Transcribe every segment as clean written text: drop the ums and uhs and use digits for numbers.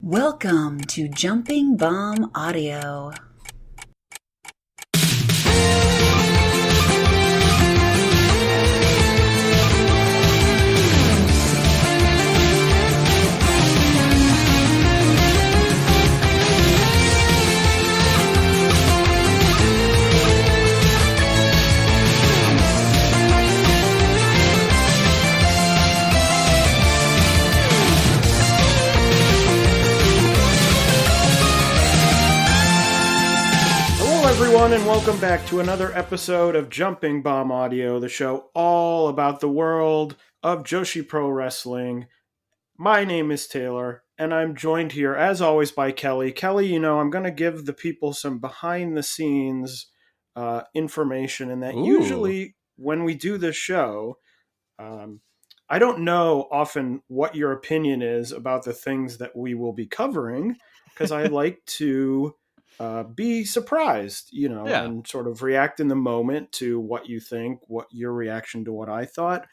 Welcome to Jumping Bomb Audio. Everyone, and welcome back to another episode of Jumping Bomb Audio, the show all about the world of Joshi Pro Wrestling. My name is Taylor, and I'm joined here, as always, by Kelly. Kelly, I'm going to give the people some behind-the-scenes information, and that usually when we do this show, I don't know often what your opinion is about the things that we will be covering, because I like to be surprised, and sort of react in the moment to what you think, what your reaction to what I thought.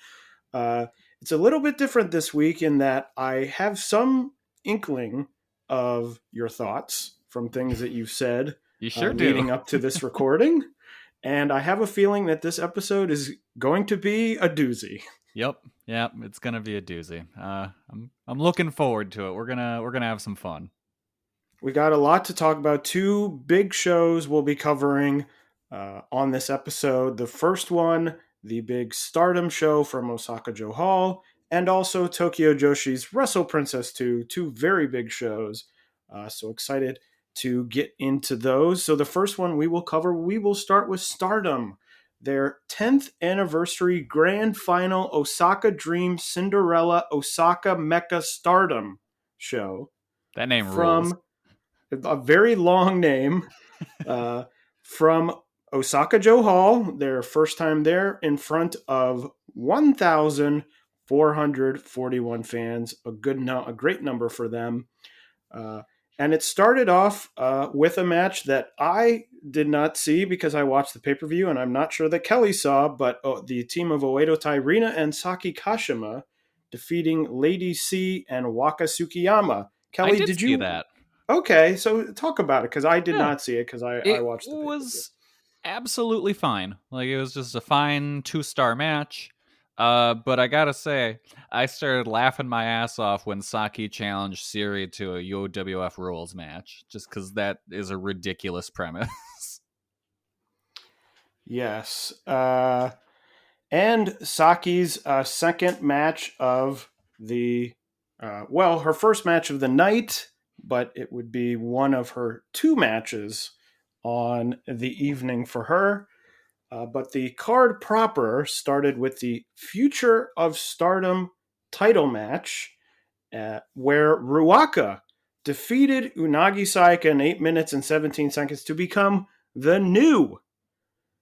It's a little bit different this week in that I have some inkling of your thoughts from things that you've said leading up to this recording. And I have a feeling that this episode is going to be a doozy. Yep, it's gonna be a doozy. I'm looking forward to it. We're gonna have some fun. We got a lot to talk about. Two big shows we'll be covering on this episode. The first one, the big Stardom show from Osaka Jo Hall, and also Tokyo Joshi's Wrestle Princess 2, two very big shows. So excited to get into those. So the first one we will cover, we will start with Stardom, their 10th anniversary grand final Osaka Dream Cinderella Osaka Mecha Stardom show. That name rules. A very long name from Osaka Jo Hall, their first time there in front of 1,441 fans, a great number for them. And it started off with a match that I did not see because I watched the pay-per-view, and I'm not sure that Kelly saw, but the team of Oedo Tai, Rina, and Saki Kashima defeating Lady C and Waka Tsukiyama. Kelly, did you see that? Okay, so talk about it, because I did not see it, because I watched the pay-per-view. It was absolutely fine. It was just a fine 2-star match. But I gotta say, I started laughing my ass off when Saki challenged Siri to a UWF Rules match, just because that is a ridiculous premise. Yes. And Saki's second match of the, her first match of the night, but it would be one of her two matches on the evening for her. But the card proper started with the Future of Stardom title match, where Ruaka defeated Unagi Sayaka in 8 minutes and 17 seconds to become the new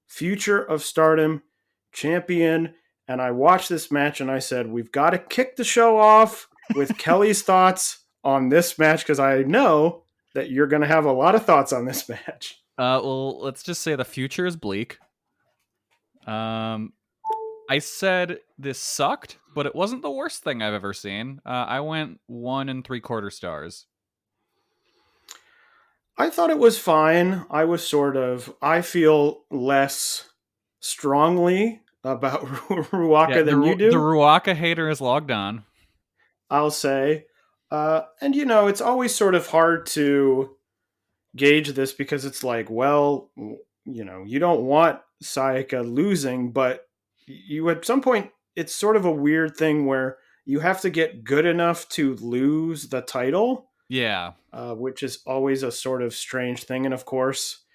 Future of Stardom champion. And I watched this match and I said, we've got to kick the show off with Kelly's thoughts on this match, because I know that you're going to have a lot of thoughts on this match. Well, let's just say the future is bleak. I said this sucked, but it wasn't the worst thing I've ever seen. I went 1 3/4 stars. I thought it was fine. I feel less strongly about Ruaka than you do. The Ruaka hater is logged on, I'll say. And it's always sort of hard to gauge this, because it's like, well, you don't want Sayaka losing, but you at some point, it's sort of a weird thing where you have to get good enough to lose the title. Yeah. Which is always a sort of strange thing. And of course,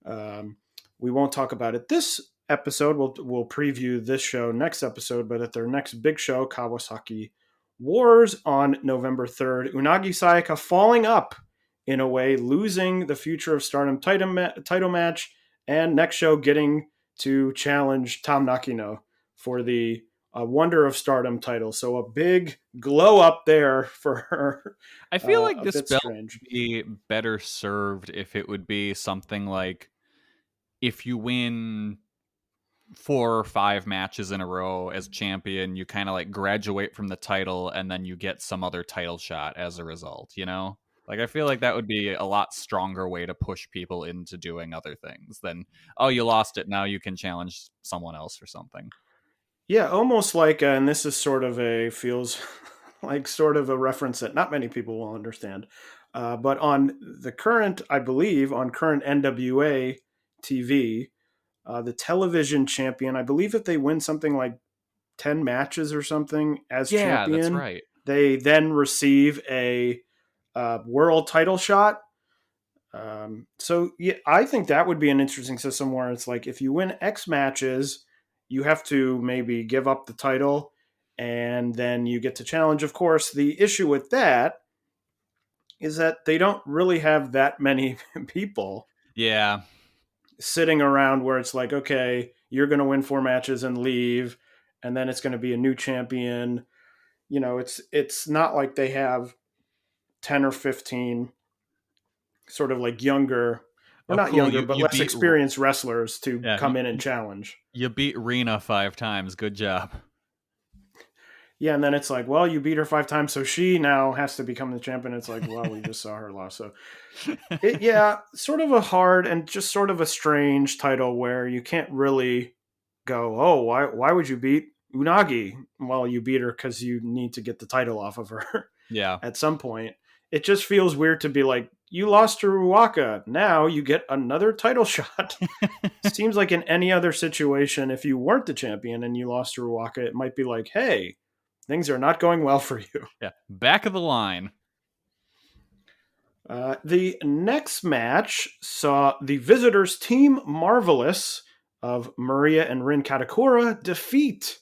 we won't talk about it this episode. We'll preview this show next episode, but at their next big show, Kawasaki Wars on November 3rd, Unagi Sayaka falling up in a way, losing the Future of Stardom title match, and next show getting to challenge Tam Nakino for the Wonder of Stardom title. So a big glow up there for her. I feel like this belt would be better served if it would be something like, if you win 4 or 5 matches in a row as champion, you kind of graduate from the title, and then you get some other title shot as a result, Like, I feel like that would be a lot stronger way to push people into doing other things than, oh, you lost it, now you can challenge someone else for something. Yeah, almost like, and this is sort of feels like sort of a reference that not many people will understand. But on the current, I believe, on current NWA TV, the television champion, I believe if they win something like 10 matches or something as Yeah, that's champion, right. they then receive a world title shot. So yeah, I think that would be an interesting system where it's like if you win X matches, you have to maybe give up the title and then you get to challenge. Of course, the issue with that is that they don't really have that many people Yeah. sitting around where it's like, okay, you're going to win 4 matches and leave, and then it's going to be a new champion. You know, it's not like they have 10 or 15 sort of like younger, or Oh, not cool. younger, You but you less beat experienced wrestlers to yeah, come in and challenge. you beat Rena 5 times. Good job. Yeah, and then it's like, well, you beat her 5 times, so she now has to become the champion. It's like, well, we just saw her loss. So, yeah, sort of a hard and just sort of a strange title where you can't really go, oh, why would you beat Unagi? Well, you beat her because you need to get the title off of her Yeah. at some point. It just feels weird to be like, you lost to Ruaka. Now you get another title shot. Seems like in any other situation, if you weren't the champion and you lost to Ruaka, it might be like, hey, things are not going well for you. Yeah. Back of the line. The next match saw the visitors Team Marvelous of Maria and Rin Katakura defeat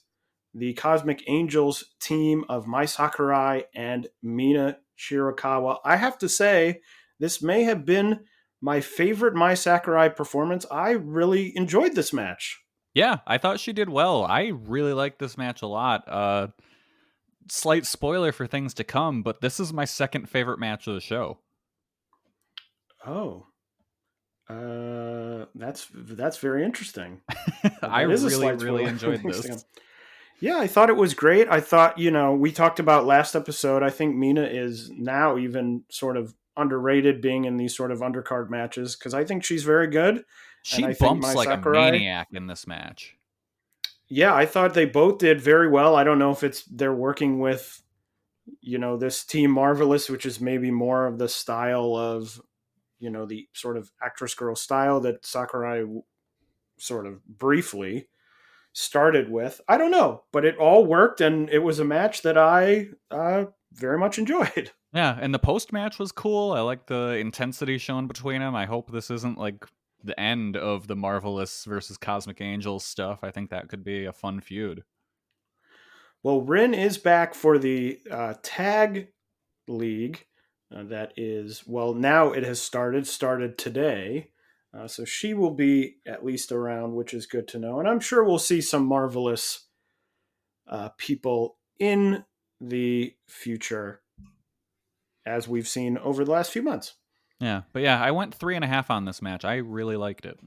the Cosmic Angels team of Mai Sakurai and Mina Shirakawa. I have to say, this may have been my favorite Mai Sakurai performance. I really enjoyed this match. Yeah, I thought she did well. I really liked this match a lot. Slight spoiler for things to come, but this is my second favorite match of the show. Oh, that's very interesting. I That is a really, slight really spoiler. enjoyed this. Yeah, I thought it was great. I thought, we talked about last episode. I think Mina is now even sort of underrated being in these sort of undercard matches because I think she's very good. And She I think bumps Mai like a Sakurai, maniac in this match. yeah, I thought they both did very well. I don't know if they're working with, this Team Marvelous, which is maybe more of the style of, the sort of actress girl style that Sakurai sort of briefly started with. I don't know, but it all worked, and it was a match that I very much enjoyed. Yeah, and the post match was cool. I like the intensity shown between them. I hope this isn't like the end of the Marvelous versus Cosmic Angels stuff. I think that could be a fun feud. Well, Rin is back for the Tag League. That is, well, now it has started today. So she will be at least around, which is good to know. And I'm sure we'll see some Marvelous people in the future, as we've seen over the last few months. Yeah, but yeah, I went 3.5 on this match. I really liked it.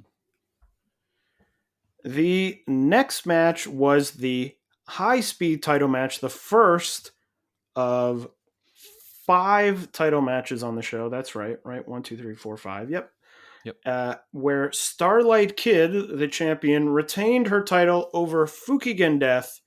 The next match was the high speed title match, the first of 5 title matches on the show. That's right. 1, 2, 3, 4, 5. Yep. Where Starlight Kid, the champion, retained her title over Fukigen Death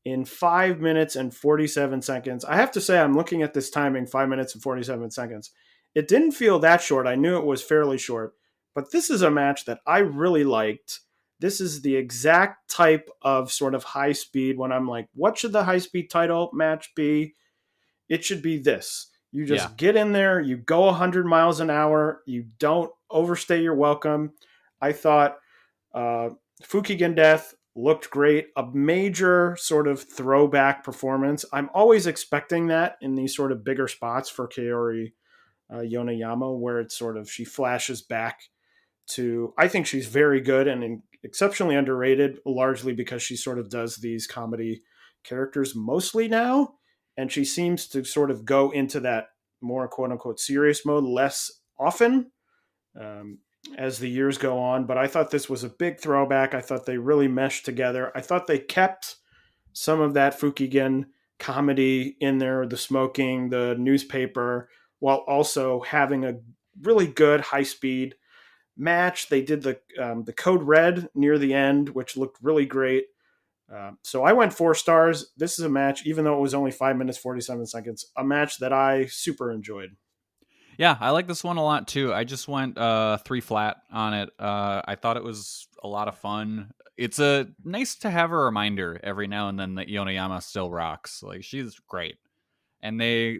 in 5 minutes and 47 seconds. I have to say, I'm looking at this timing, 5 minutes and 47 seconds. It didn't feel that short. I knew it was fairly short, but this is a match that I really liked. This is the exact type of sort of high speed when I'm like, what should the high speed title match be? It should be this. You just get in there, you go 100 miles an hour, you don't overstay your welcome. I thought Fukigen Death looked great. A major sort of throwback performance. I'm always expecting that in these sort of bigger spots for Kaori Yonayama, where it's sort of she flashes back to. I think she's very good and exceptionally underrated, largely because she sort of does these comedy characters mostly now. And she seems to sort of go into that more quote unquote serious mode less often as the years go on. But I thought this was a big throwback. I thought they really meshed together. I thought they kept some of that Fukigen comedy in there, the smoking, the newspaper, while also having a really good high speed match. They did the code red near the end, which looked really great. So I went 4 stars. This is a match, even though it was only 5 minutes 47 seconds, a match that I super enjoyed. Yeah, I like this one a lot too. I just went 3 flat on it. I thought it was a lot of fun. It's a nice to have a reminder every now and then that Yonayama still rocks. Like, she's great. And there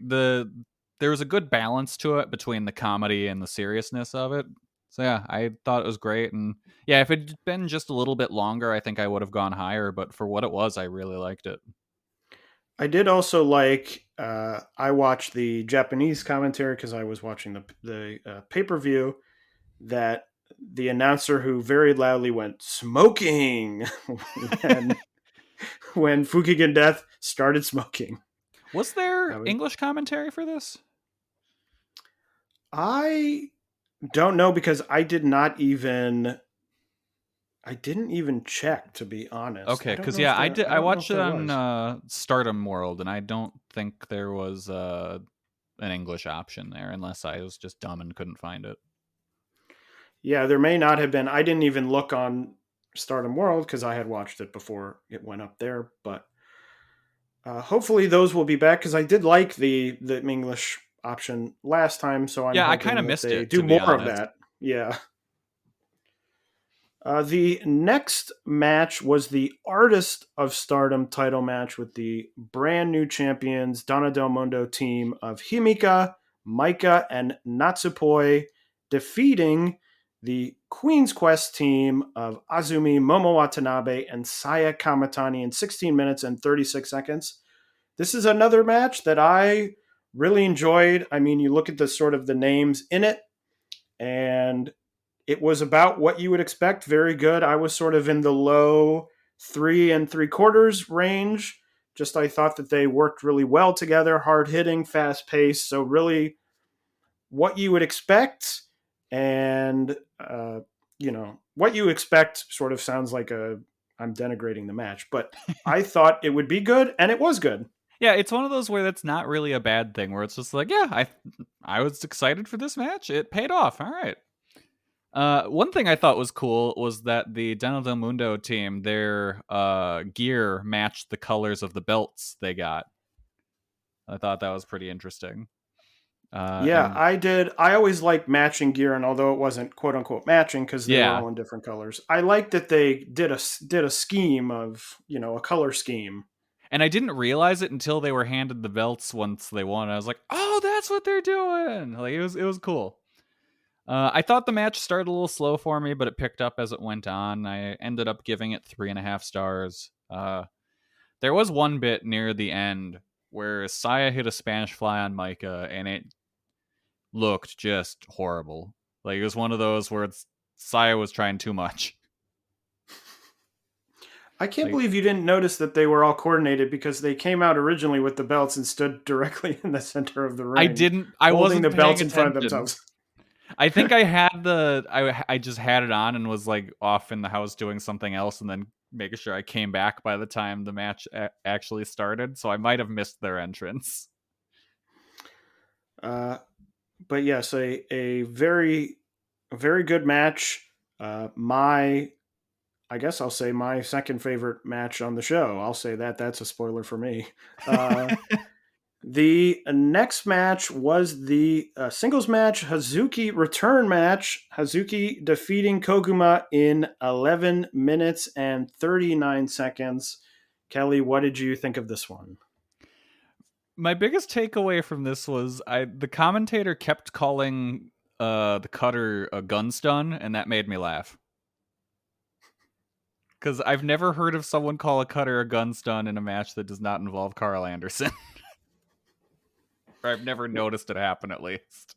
was a good balance to it between the comedy and the seriousness of it. So yeah, I thought it was great. And yeah, if it'd been just a little bit longer, I think I would have gone higher. But for what it was, I really liked it. I did also like. I watched the Japanese commentary because I was watching the pay per view. That the announcer who very loudly went smoking when when Fukigen Death started smoking. Was there English commentary for this? I don't know because I didn't even check, to be honest. Okay, because yeah, I watched it on Stardom World, and I don't think there was an English option there, unless I was just dumb and couldn't find it. Yeah, there may not have been. I didn't even look on Stardom World because I had watched it before it went up there. But hopefully those will be back because I did like the English option last time. So I kind of missed it. Do more of that. Yeah. The next match was the Artist of Stardom title match with the brand new champions Donna Del Mondo team of Himika, Maika, and Natsupoi, defeating the Queen's Quest team of Azumi, Momo Watanabe, and Saya Kamatani in 16 minutes and 36 seconds. This is another match that I really enjoyed. I mean, you look at the sort of the names in it, and it was about what you would expect. Very good. I was sort of in the low 3 3/4 range. Just I thought that they worked really well together, hard hitting, fast paced. So really, what you would expect, and what you expect sort of sounds like I'm denigrating the match, but I thought it would be good, and it was good. Yeah, it's one of those where that's not really a bad thing. Where it's just like, yeah, I was excited for this match. It paid off. All right. One thing I thought was cool was that the Donna Del Mundo team, their gear matched the colors of the belts they got. I thought that was pretty interesting. I did. I always liked matching gear, and although it wasn't "quote unquote" matching because they were all in different colors, I liked that they did a scheme of a color scheme. And I didn't realize it until they were handed the belts once they won. I was like, oh, that's what they're doing. Like, it was cool. I thought the match started a little slow for me, but it picked up as it went on. I ended up giving it 3.5 stars. There was one bit near the end where Saya hit a Spanish fly on Maika, and it looked just horrible. Like, it was one of those where Saya was trying too much. I can't believe you didn't notice that they were all coordinated because they came out originally with the belts and stood directly in the center of the ring. I wasn't the belts in front of themselves. I think I had I just had it on and was like off in the house doing something else, and then making sure I came back by the time the match actually started. So I might have missed their entrance. But yes, a very good match. I guess I'll say my second favorite match on the show. I'll say that's a spoiler for me. The next match was the singles match, Hazuki return match. Hazuki defeating Koguma in 11 minutes and 39 seconds. Kelly, what did you think of this one? My biggest takeaway from this was the commentator kept calling the cutter a gun stun, and that made me laugh. Because I've never heard of someone call a cutter a gun stun in a match that does not involve Carl Anderson. Or I've never noticed it happen, at least.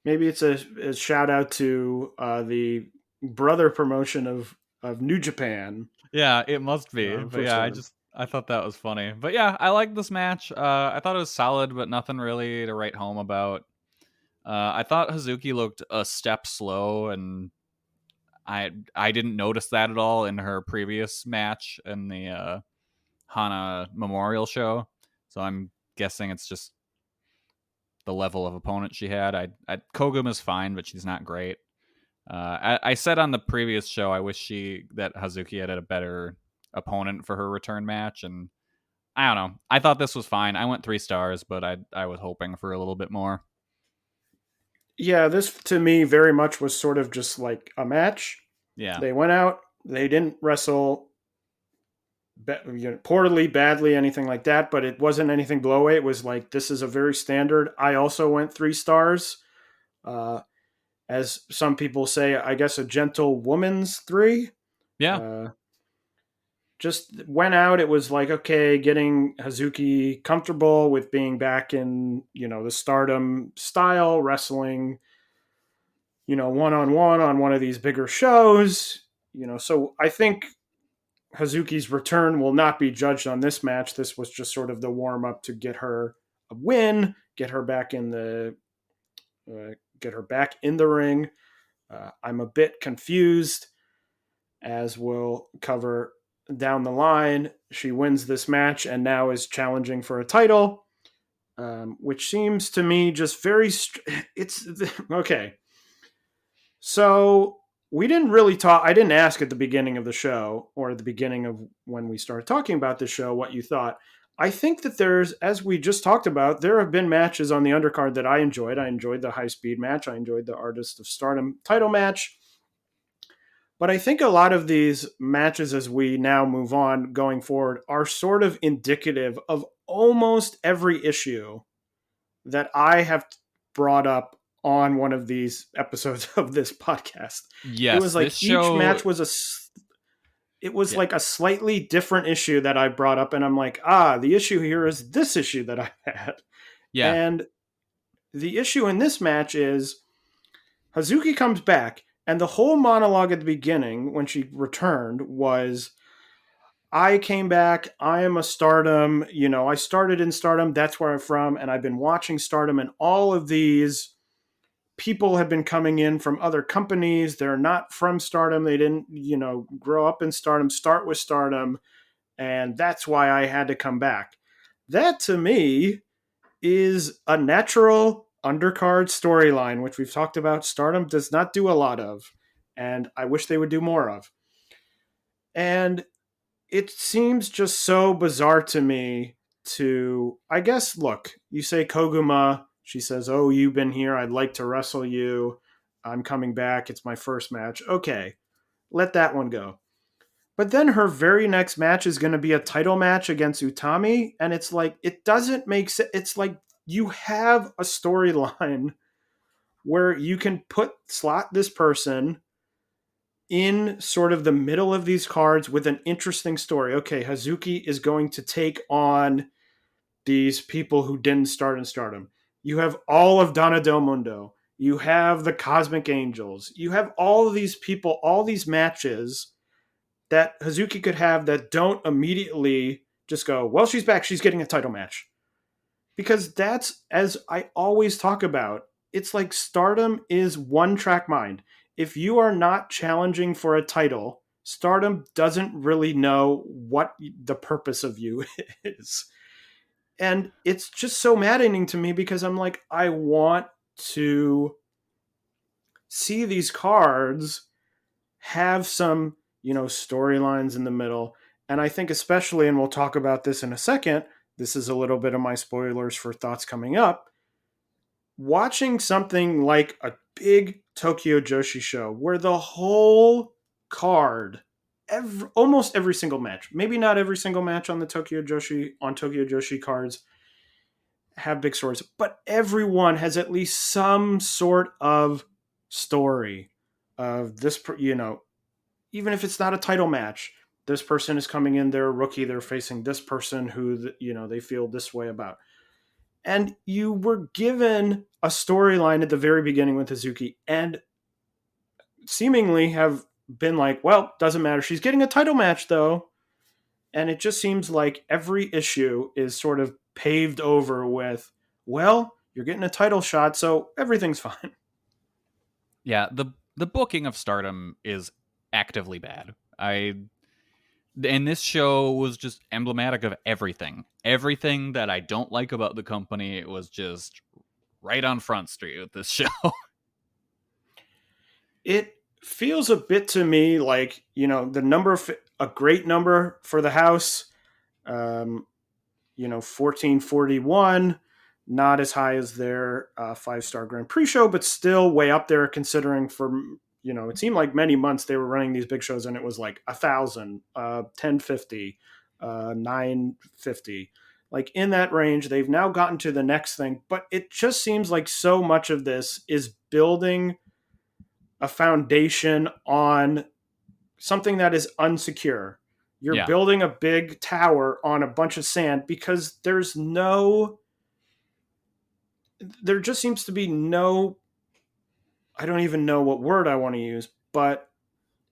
Maybe it's a shout out to the brother promotion of New Japan. Yeah, it must be. But yeah, I thought that was funny. But yeah, I liked this match. I thought it was solid, but nothing really to write home about. I thought Hazuki looked a step slow, and I didn't notice that at all in her previous match in the Hana Memorial show. So I'm guessing it's just the level of opponent she had. Koguma's fine, but she's not great. I said on the previous show I wish that Hazuki had a better opponent for her return match, and I don't know. I thought this was fine. I went 3 stars, but I was hoping for a little bit more. Yeah, this to me very much was sort of just like a match. Yeah. They went out, they didn't wrestle poorly, badly, anything like that, but it wasn't anything blow away. It was like, this is a very standard. I also went 3 stars. As some people say, I guess a gentle woman's 3. Yeah. Just went out. It was like, okay, getting Hazuki comfortable with being back in, the Stardom style wrestling, one-on-one on one of these bigger shows, so I think Hazuki's return will not be judged on this match. This was just sort of the warm-up to get her a win, get her back in the ring. I'm a bit confused, as we'll cover down the line. She wins this match and now is challenging for a title, which seems to me just very it's okay. So we didn't really talk. I didn't ask at the beginning of the show, or at the beginning of when we started talking about the show, what you thought. I think that as we just talked about, there have been matches on the undercard that I enjoyed. I enjoyed the high speed match. I enjoyed the Artist of Stardom title match. But I think a lot of these matches, as we now move on going forward, are sort of indicative of almost every issue that I have brought up on one of these episodes of this podcast. Yes, it was like each match was like a slightly different issue that I brought up, and I'm like, the issue here is this issue that I had. Yeah. And the issue in this match is Hazuki comes back, and the whole monologue at the beginning when she returned was, I came back, I am a Stardom, I started in Stardom, that's where I'm from, and I've been watching Stardom, and all of these people have been coming in from other companies. They're not from Stardom. They didn't, grow up in Stardom, start with Stardom, and that's why I had to come back. That, to me, is a natural undercard storyline, which we've talked about Stardom does not do a lot of, and I wish they would do more of. And it seems just so bizarre to me I guess, look, you say Koguma, she says, oh, you've been here, I'd like to wrestle you, I'm coming back, it's my first match. Okay, let that one go. But then her very next match is going to be a title match against Utami, and it's like, it doesn't make sense. It's like you have a storyline where you can slot this person in sort of the middle of these cards with an interesting story. Okay, Hazuki is going to take on these people who didn't start in Stardom. You have all of Donna Del Mundo. You have the Cosmic Angels. You have all of these people, all these matches that Hazuki could have that don't immediately just go, well, she's back, she's getting a title match. Because that's, as I always talk about, it's like Stardom is one-track mind. If you are not challenging for a title, Stardom doesn't really know what the purpose of you is. And it's just so maddening to me because I'm like, I want to see these cards have some, storylines in the middle. And I think especially, and we'll talk about this in a second, this is a little bit of my spoilers for thoughts coming up, watching something like a big Tokyo Joshi show where the whole card, almost every single match, maybe not every single match on Tokyo Joshi cards have big stories, but everyone has at least some sort of story of this, even if it's not a title match, this person is coming in, they're a rookie, they're facing this person who, they feel this way about. And you were given a storyline at the very beginning with Hazuki and seemingly have been like, well, doesn't matter. She's getting a title match though. And it just seems like every issue is sort of paved over with, well, you're getting a title shot, so everything's fine. Yeah, the booking of Stardom is actively bad. And this show was just emblematic of everything. Everything that I don't like about the company, it was just right on Front Street with this show. It feels a bit to me like, the number of a great number for the house. 1441, not as high as their 5-star Grand Prix show, but still way up there considering it seemed like many months they were running these big shows and it was like 1,000, 1050, 950. Like in that range, they've now gotten to the next thing, but it just seems like so much of this is building a foundation on something that is unsecure. You're building a big tower on a bunch of sand because there just seems to be no, I don't even know what word I want to use, but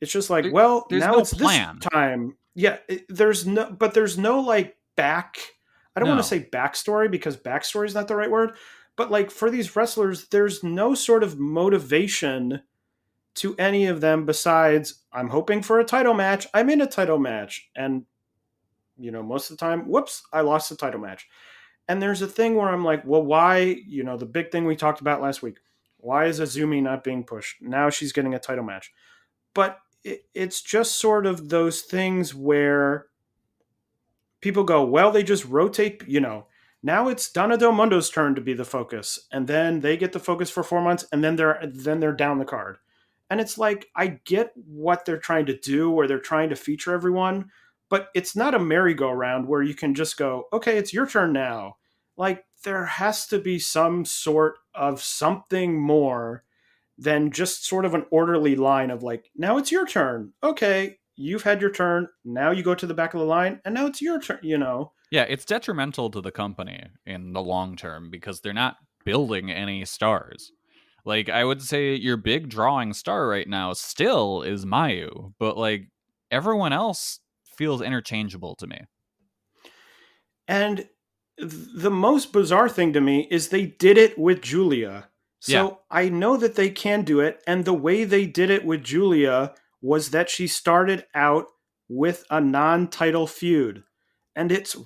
it's just like, there's now no it's plan. This time. Yeah, there's no like I don't want to say backstory because backstory is not the right word, but like for these wrestlers, there's no sort of motivation to any of them besides I'm hoping for a title match. I'm in a title match. And, most of the time, whoops, I lost the title match. And there's a thing where I'm like, well, why, the big thing we talked about last week, why is Azumi not being pushed? Now she's getting a title match. But it's just sort of those things where people go, well, they just rotate, now it's Donna Del Mundo's turn to be the focus. And then they get the focus for 4 months and then they're down the card. And it's like, I get what they're trying to do, where they're trying to feature everyone, but it's not a merry-go-round where you can just go, okay, it's your turn now. Like, there has to be some sort of something more than just sort of an orderly line of like, now it's your turn. Okay, you've had your turn. Now you go to the back of the line, and now it's your turn, Yeah, it's detrimental to the company in the long term because they're not building any stars. Like, I would say your big drawing star right now still is Miyu, but like everyone else feels interchangeable to me. And the most bizarre thing to me is they did it with Julia. So I know that they can do it. And the way they did it with Julia was that she started out with a non-title feud. And it's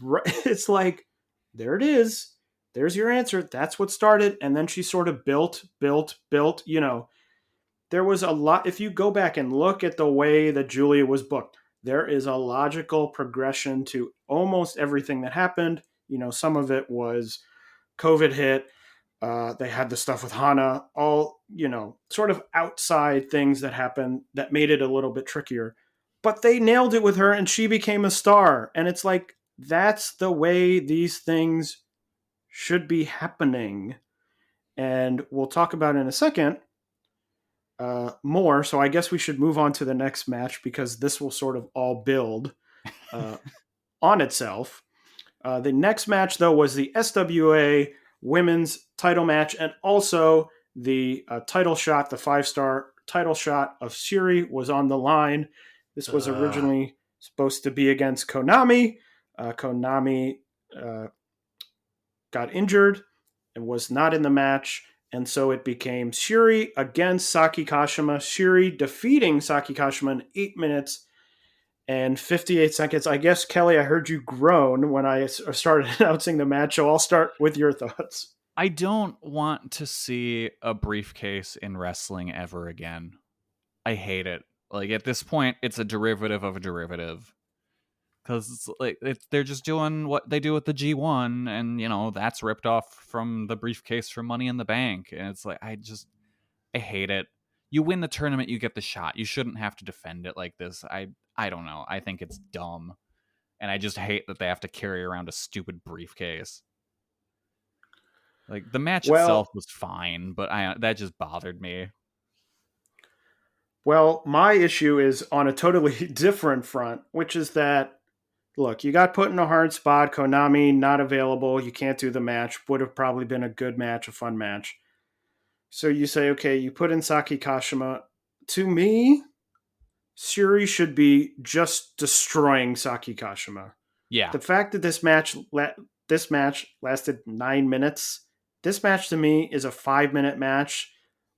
like, there it is. There's your answer. That's what started. And then she sort of built. There was a lot. If you go back and look at the way that Julia was booked, there is a logical progression to almost everything that happened. Some of it was COVID hit. They had the stuff with Hana, all, sort of outside things that happened that made it a little bit trickier. But they nailed it with her and she became a star. And it's like, that's the way these things should be happening. And we'll talk about in a second more. So I guess we should move on to the next match because this will sort of all build on itself. The next match, though, was the SWA women's title match and also the title shot, the 5-star title shot of Syuri was on the line. This was originally supposed to be against Konami. Konami got injured and was not in the match. And so it became Syuri against Saki Kashima. Syuri defeating Saki Kashima in 8 minutes and 58 seconds. I guess, Kelly, I heard you groan when I started announcing the match, so I'll start with your thoughts. I don't want to see a briefcase in wrestling ever again. I hate it. Like, at this point, it's a derivative of a derivative. Because they're just doing what they do with the G1, and, that's ripped off from the briefcase from Money in the Bank. And it's like, I hate it. You win the tournament, you get the shot. You shouldn't have to defend it like this. I don't know. I think it's dumb. And I just hate that they have to carry around a stupid briefcase. Like, the match itself was fine, but that just bothered me. Well, my issue is on a totally different front, which is that, look, you got put in a hard spot. Konami not available. You can't do the match. Would have probably been a good match, a fun match. So you say, okay, you put in Saki Kashima. To me, Syuri should be just destroying Saki Kashima. Yeah. The fact that this match lasted 9 minutes, this match to me is a 5-minute match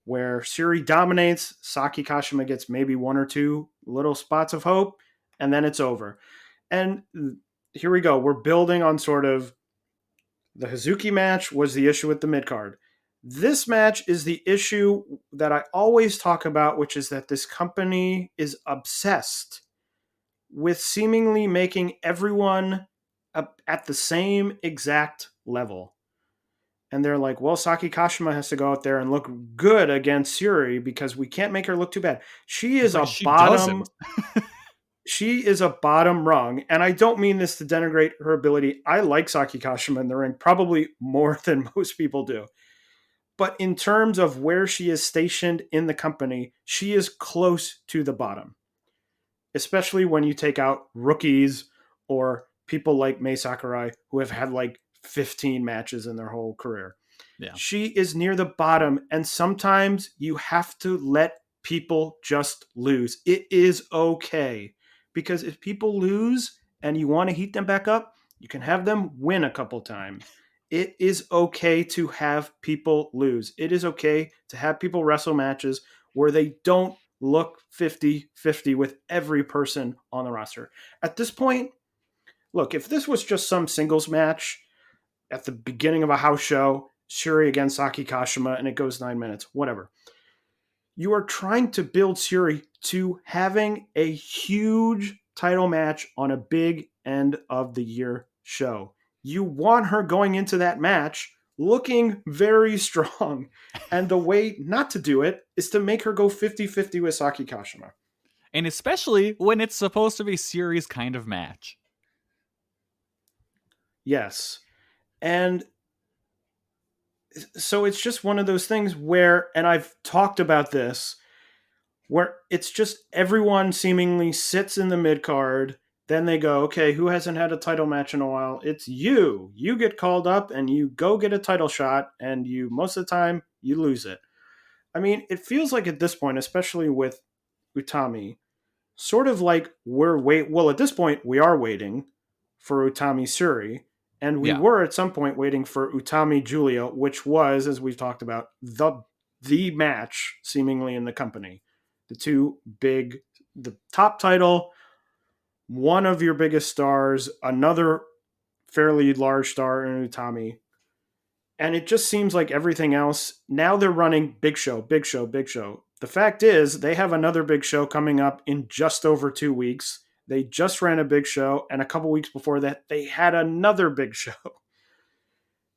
where Syuri dominates, Saki Kashima gets maybe 1 or 2 little spots of hope, and then it's over. And here we go. We're building on sort of the Hazuki match was the issue with the mid-card. This match is the issue that I always talk about, which is that this company is obsessed with seemingly making everyone at the same exact level. And they're like, well, Saki Kashima has to go out there and look good against Syuri because we can't make her look too bad. She is a She bottom. doesn't. She is a bottom rung. And I don't mean this to denigrate her ability. I like Saki Kashima in the ring probably more than most people do. But in terms of where she is stationed in the company, she is close to the bottom. Especially when you take out rookies or people like Mei Sakurai who have had like 15 matches in their whole career. Yeah. She is near the bottom, and sometimes you have to let people just lose. It is okay. Because if people lose and you want to heat them back up, you can have them win a couple times. It is okay to have people lose. It is okay to have people wrestle matches where they don't look 50-50 with every person on the roster. At this point, look, if this was just some singles match at the beginning of a house show, Syuri against Saki Kashima, and it goes 9 minutes, whatever. You are trying to build Syuri to having a huge title match on a big end of the year show. You want her going into that match looking very strong. And the way not to do it is to make her go 50-50 with Saki Kashima. And especially when it's supposed to be Syuri's kind of match. Yes. And so it's just one of those things where, and I've talked about this, where it's just everyone seemingly sits in the mid card. Then they go, okay, who hasn't had a title match in a while? It's you. You get called up and you go get a title shot, and you, most of the time, you lose it. I mean, it feels like at this point, especially with Utami, sort of like well, at this point, we are waiting for Utami Syuri, and we were at some point waiting for Utami Julia, which was, as we've talked about, the match seemingly in the company. The two big, the top title, one of your biggest stars, another fairly large star in Utami. And it just seems like everything else, now they're running big show, big show, big show. The fact is, they have another big show coming up in just over 2 weeks. They just ran a big show, and a couple weeks before that, they had another big show.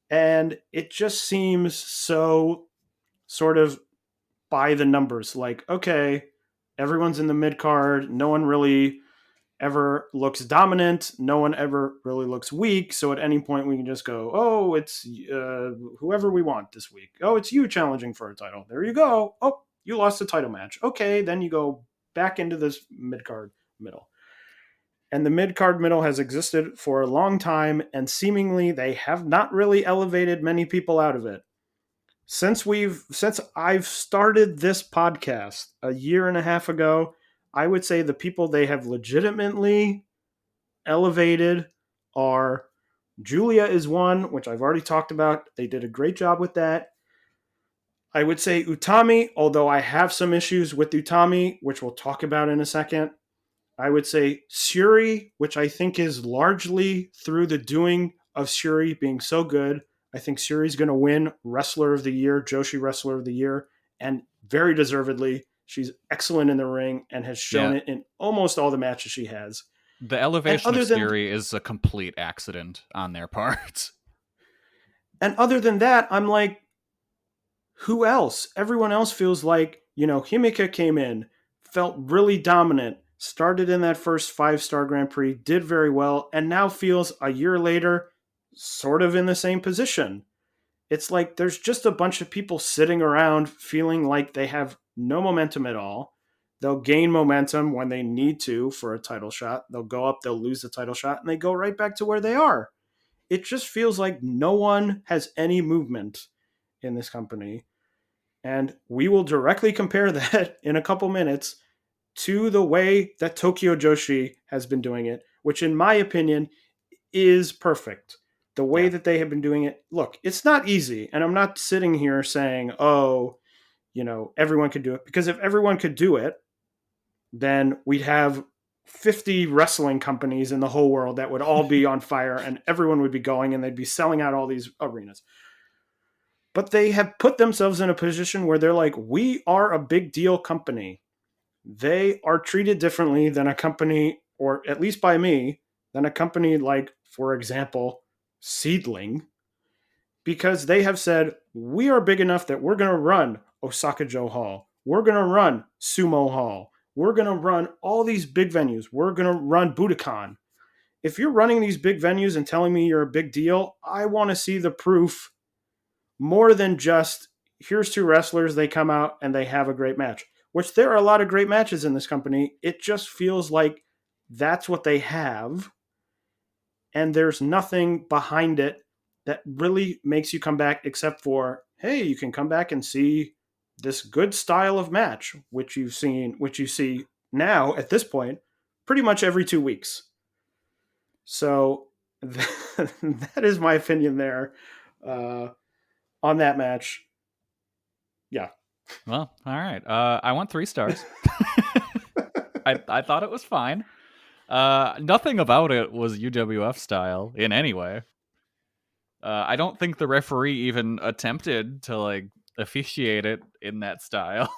And it just seems so sort of by the numbers. Like, okay, everyone's in the mid card. No one really ever looks dominant. No one ever really looks weak. So at any point, we can just go, oh, it's whoever we want this week. Oh, it's you challenging for a title. There you go. Oh, you lost a title match. Okay, then you go back into this mid card middle. And the mid card middle has existed for a long time, and seemingly they have not really elevated many people out of it. Since I've started this podcast a year and a half ago, I would say the people they have legitimately elevated are Julia is one, which I've already talked about. They did a great job with that. I would say Utami, although I have some issues with Utami, which we'll talk about in a second. I would say Syuri, which I think is largely through the doing of Syuri being so good. I think Syuri's going to win Wrestler of the Year, Joshi Wrestler of the Year, and very deservedly. She's excellent in the ring and has shown it in almost all the matches she has. The elevation of Syuri is a complete accident on their part. And other than that, I'm like, who else? Everyone else feels like, Himika came in, felt really dominant, started in that first 5-star Grand Prix, did very well, and now feels a year later sort of in the same position. It's like there's just a bunch of people sitting around feeling like they have no momentum at all. They'll gain momentum when they need to for a title shot. They'll go up, they'll lose the title shot, and they go right back to where they are. It just feels like no one has any movement in this company. And we will directly compare that in a couple minutes to the way that Tokyo Joshi has been doing it, which in my opinion is perfect. The way that they have been doing it, look, it's not easy. And I'm not sitting here saying, oh, everyone could do it. Because if everyone could do it, then we'd have 50 wrestling companies in the whole world that would all be on fire and everyone would be going and they'd be selling out all these arenas. But they have put themselves in a position where they're like, we are a big deal company. They are treated differently than a company, or at least by me, than a company like, for example, SEAdLINNG, because they have said, we are big enough that we're going to run Osaka Jo Hall. We're going to run Sumo Hall. We're going to run all these big venues. We're going to run Budokan. If you're running these big venues and telling me you're a big deal, I want to see the proof more than just, here's two wrestlers, they come out and they have a great match, which there are a lot of great matches in this company. It just feels like that's what they have, and there's nothing behind it that really makes you come back, except for, hey, you can come back and see this good style of match, which you see now at this point pretty much every 2 weeks. So that is my opinion there on that match. Yeah. Well, all right. I want 3 stars. I thought it was fine. Nothing about it was UWF style in any way. I don't think the referee even attempted to like officiate it in that style.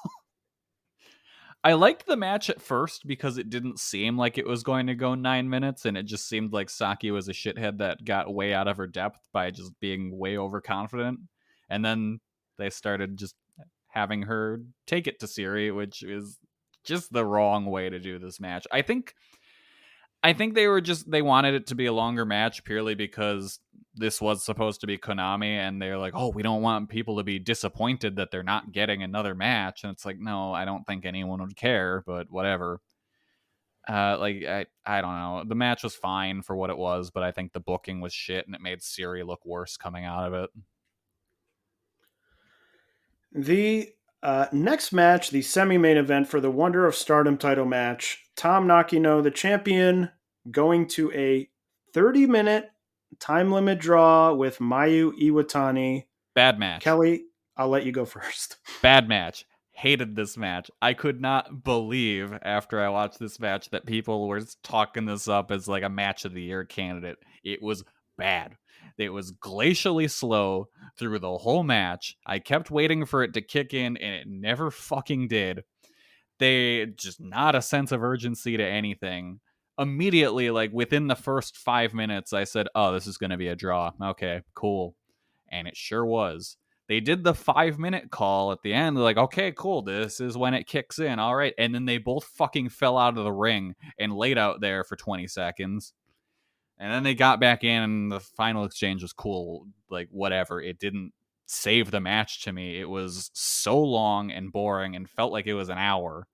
I liked the match at first because it didn't seem like it was going to go 9 minutes, and it just seemed like Saki was a shithead that got way out of her depth by just being way overconfident. And then they started just having her take it to Siri, which is just the wrong way to do this match. I think they wanted it to be a longer match purely because this was supposed to be Konami, and they're like, oh, we don't want people to be disappointed that they're not getting another match. And it's like, no, I don't think anyone would care, but whatever. I don't know. The match was fine for what it was, but I think the booking was shit, and it made Siri look worse coming out of it. The next match, the semi-main event for the Wonder of Stardom title match, Tom Nakino, the champion, going to a 30-minute time limit draw with Miyu Iwatani. Bad match. Kelly, I'll let you go first. Bad match. Hated this match. I could not believe after I watched this match that people were talking this up as like a match of the year candidate. It was bad. It was glacially slow through the whole match. I kept waiting for it to kick in, and it never fucking did. They just not a sense of urgency to anything. Immediately, like within the first 5 minutes, I said, oh, this is going to be a draw. Okay, cool. And it sure was. They did the 5-minute call at the end. They're like, okay, cool. This is when it kicks in. All right. And then they both fucking fell out of the ring and laid out there for 20 seconds. And then they got back in, and the final exchange was cool. Like, whatever. It didn't save the match to me. It was so long and boring and felt like it was an hour.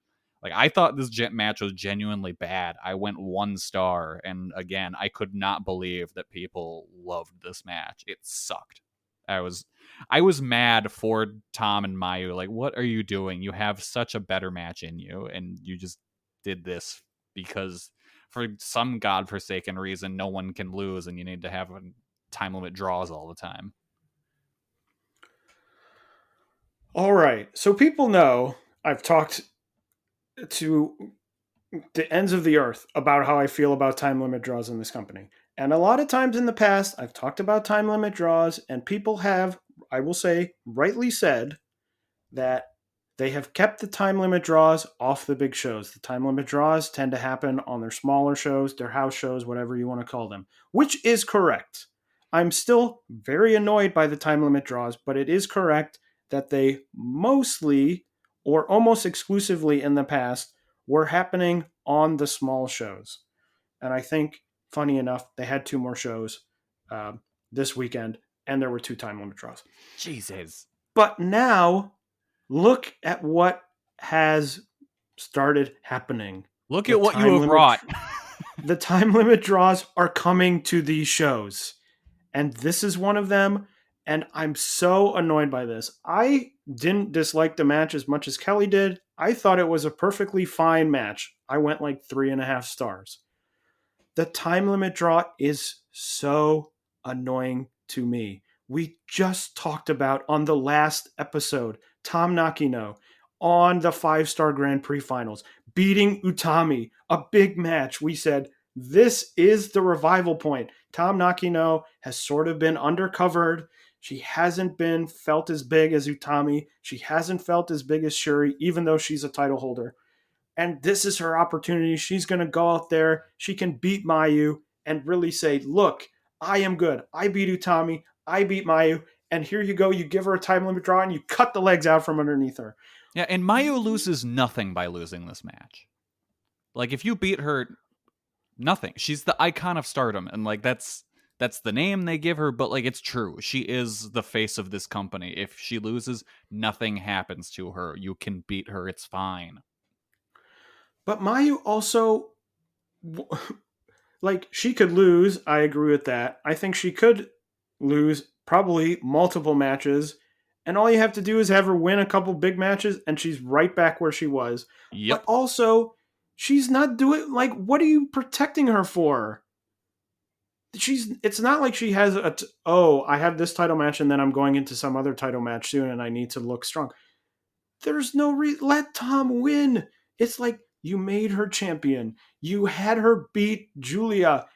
Like, I thought this match was genuinely bad. I went 1 star. And again, I could not believe that people loved this match. It sucked. I was mad for Tom and Miyu. Like, what are you doing? You have such a better match in you, and you just did this because for some godforsaken reason, no one can lose, and you need to have time limit draws all the time. All right. So people know I've talked to the ends of the earth about how I feel about time limit draws in this company. And a lot of times in the past, I've talked about time limit draws, and people have, I will say, rightly said that they have kept the time limit draws off the big shows. The time limit draws tend to happen on their smaller shows, their house shows, whatever you want to call them, which is correct. I'm still very annoyed by the time limit draws, but it is correct that they mostly or almost exclusively in the past were happening on the small shows. And I think, funny enough, they had 2 more shows this weekend, and there were 2 time limit draws. Jesus. But now, look at what has started happening. Look at what you have brought. The time limit draws are coming to these shows. And this is one of them. And I'm so annoyed by this. I didn't dislike the match as much as Kelly did. I thought it was a perfectly fine match. I went like 3.5 stars. The time limit draw is so annoying to me. We just talked about on the last episode, Tom Nakino on the 5-star Grand Prix finals, beating Utami, a big match. We said, this is the revival point. Tom Nakino has sort of been undercovered. She hasn't been felt as big as Utami. She hasn't felt as big as Shuri, even though she's a title holder. And this is her opportunity. She's going to go out there. She can beat Miyu and really say, look, I am good. I beat Utami. I beat Miyu. And here you go. You give her a time limit draw and you cut the legs out from underneath her. Yeah, and Miyu loses nothing by losing this match. Like, if you beat her, nothing. She's the icon of Stardom. And, like, that's the name they give her, but, like, it's true. She is the face of this company. If she loses, nothing happens to her. You can beat her. It's fine. But Miyu also, like, she could lose. I agree with that. I think she could lose probably multiple matches. And all you have to do is have her win a couple big matches, and she's right back where she was. Yep. But also, she's not doing, like, what are you protecting her for? It's not like she has I have this title match and then I'm going into some other title match soon and I need to look strong. There's no let Tom win. It's like, you made her champion. You had her beat Julia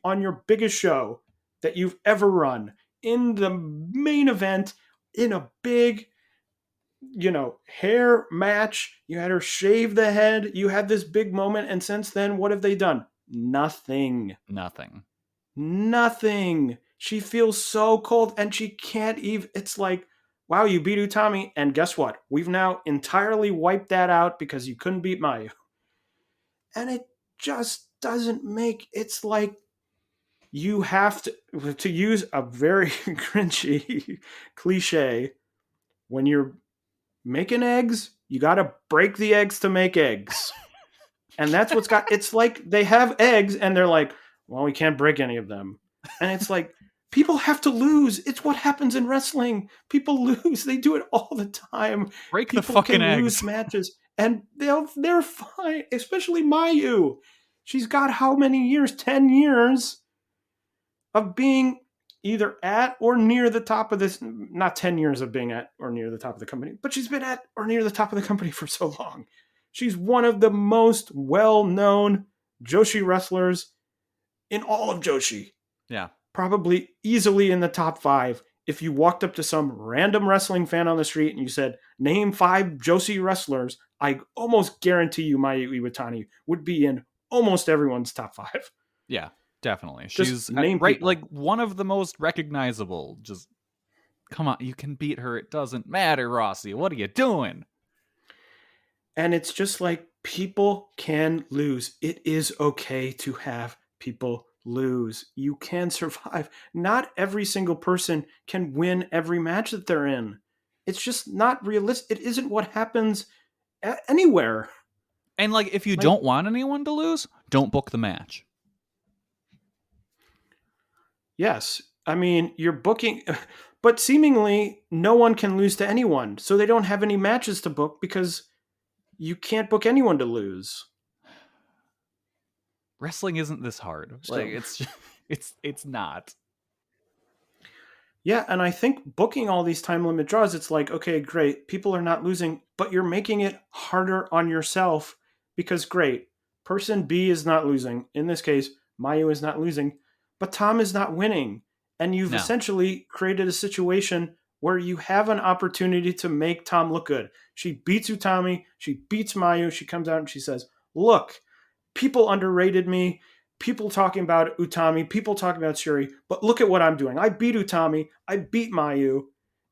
on your biggest show that you've ever run, in the main event, in a big, hair match. You had her shave the head. You had this big moment, and since then, what have they done? Nothing. She feels so cold, and she can't even. It's like, wow, you beat Utami, and guess what? We've now entirely wiped that out because you couldn't beat Miyu. And it just doesn't make. It's like, you have to use a very cringy cliche. When you're making eggs, you got to break the eggs to make eggs. And that's what's got. It's like they have eggs, and they're like, well, we can't break any of them. And it's like, people have to lose. It's what happens in wrestling. People lose. They do it all the time. Break people the fucking can eggs. Lose matches, and they're fine. Especially Miyu. She's got how many years? 10 years of being either at or near the top of this. Not 10 years of being at or near the top of the company, but she's been at or near the top of the company for so long. She's one of the most well-known Joshi wrestlers in all of Joshi. Yeah. Probably easily in the top 5. If you walked up to some random wrestling fan on the street and you said, name 5 Joshi wrestlers, I almost guarantee you Miyu Iwatani would be in almost everyone's top 5. Yeah, definitely. Just She's name right, people. like, one of the most recognizable. Just, come on, you can beat her. It doesn't matter, Rossi. What are you doing? And it's just like, people can lose. It is okay to have people lose. You can survive. Not every single person can win every match that they're in. It's just not realistic. It isn't what happens anywhere. And, like, if you don't want anyone to lose, don't book the match. Yes. I mean, you're booking, but seemingly no one can lose to anyone. So they don't have any matches to book because you can't book anyone to lose. Wrestling isn't this hard. Like, it's not. Yeah, and I think booking all these time limit draws, it's like, okay, great, people are not losing, but you're making it harder on yourself because, great, person B is not losing. In this case, Miyu is not losing, but Tom is not winning. And you've essentially created a situation where you have an opportunity to make Tom look good. She beats Utami, she beats Miyu, she comes out and she says, look, people underrated me. People talking about Utami, people talking about Shuri, but look at what I'm doing. I beat Utami, I beat Miyu,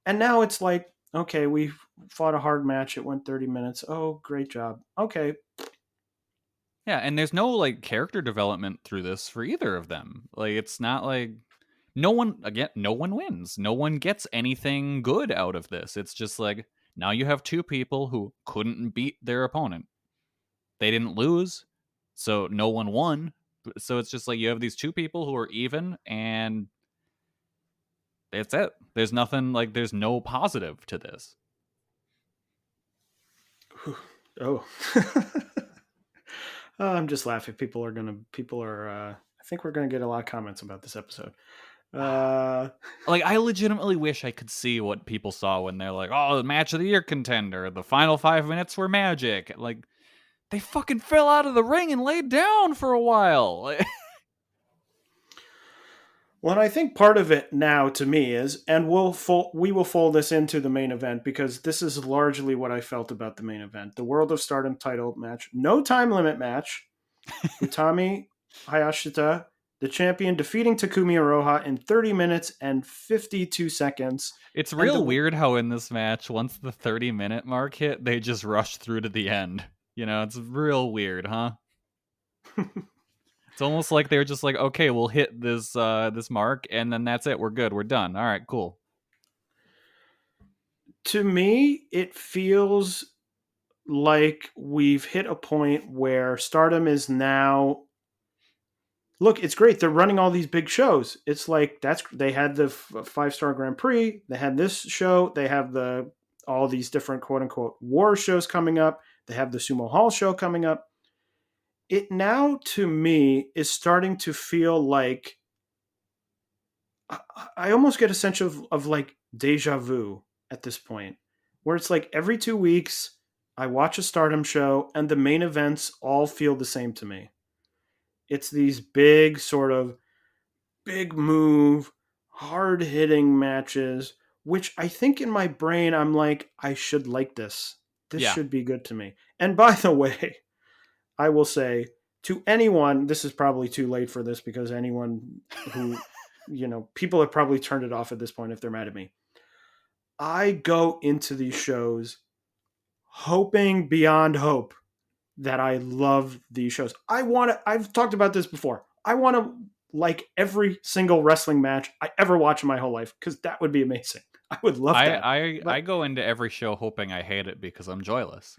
and now it's like, okay, we fought a hard match. It went 30 minutes. Oh, great job. Okay. Yeah, and there's no, like, character development through this for either of them. Like, it's not like no one wins. No one gets anything good out of this. It's just like, now you have 2 people who couldn't beat their opponent. They didn't lose, so no one won. So it's just like, you have these 2 people who are even, and that's it. There's nothing, like, there's no positive to this. Oh. I'm just laughing. I think we're going to get a lot of comments about this episode. Like, I legitimately wish I could see what people saw when they're like, oh, the match of the year contender, the final 5 minutes were magic. Like, they fucking fell out of the ring and laid down for a while. Well, and I think part of it now to me is, and we will fold this into the main event because this is largely what I felt about the main event. The World of Stardom title match, no time limit match. Utami Hayashita, the champion, defeating Takumi Iroha in 30 minutes and 52 seconds. It's And real weird how in this match, once the 30-minute mark hit, they just rush through to the end. You know, it's real weird, huh? It's almost like they were just like, okay, we'll hit this mark, and then that's it. We're good. We're done. All right, cool. To me, it feels like we've hit a point where Stardom is now. Look, it's great. They're running all these big shows. It's like they had the 5-star Grand Prix. They had this show. They have all these different quote unquote war shows coming up. They have the Sumo Hall show coming up. It now to me is starting to feel like I almost get a sense of like deja vu at this point, where it's like every 2 weeks I watch a Stardom show and the main events all feel the same to me. It's these big sort of big move, hard hitting matches, which I think in my brain I'm like, I should like this. This Yeah. should be good to me. And by the way, I will say to anyone, this is probably too late for this because anyone who, people have probably turned it off at this point if they're mad at me. I go into these shows hoping beyond hope that I love these shows. I've talked about this before. I want to like every single wrestling match I ever watch in my whole life because that would be amazing. I would love that. I go into every show hoping I hate it because I'm joyless.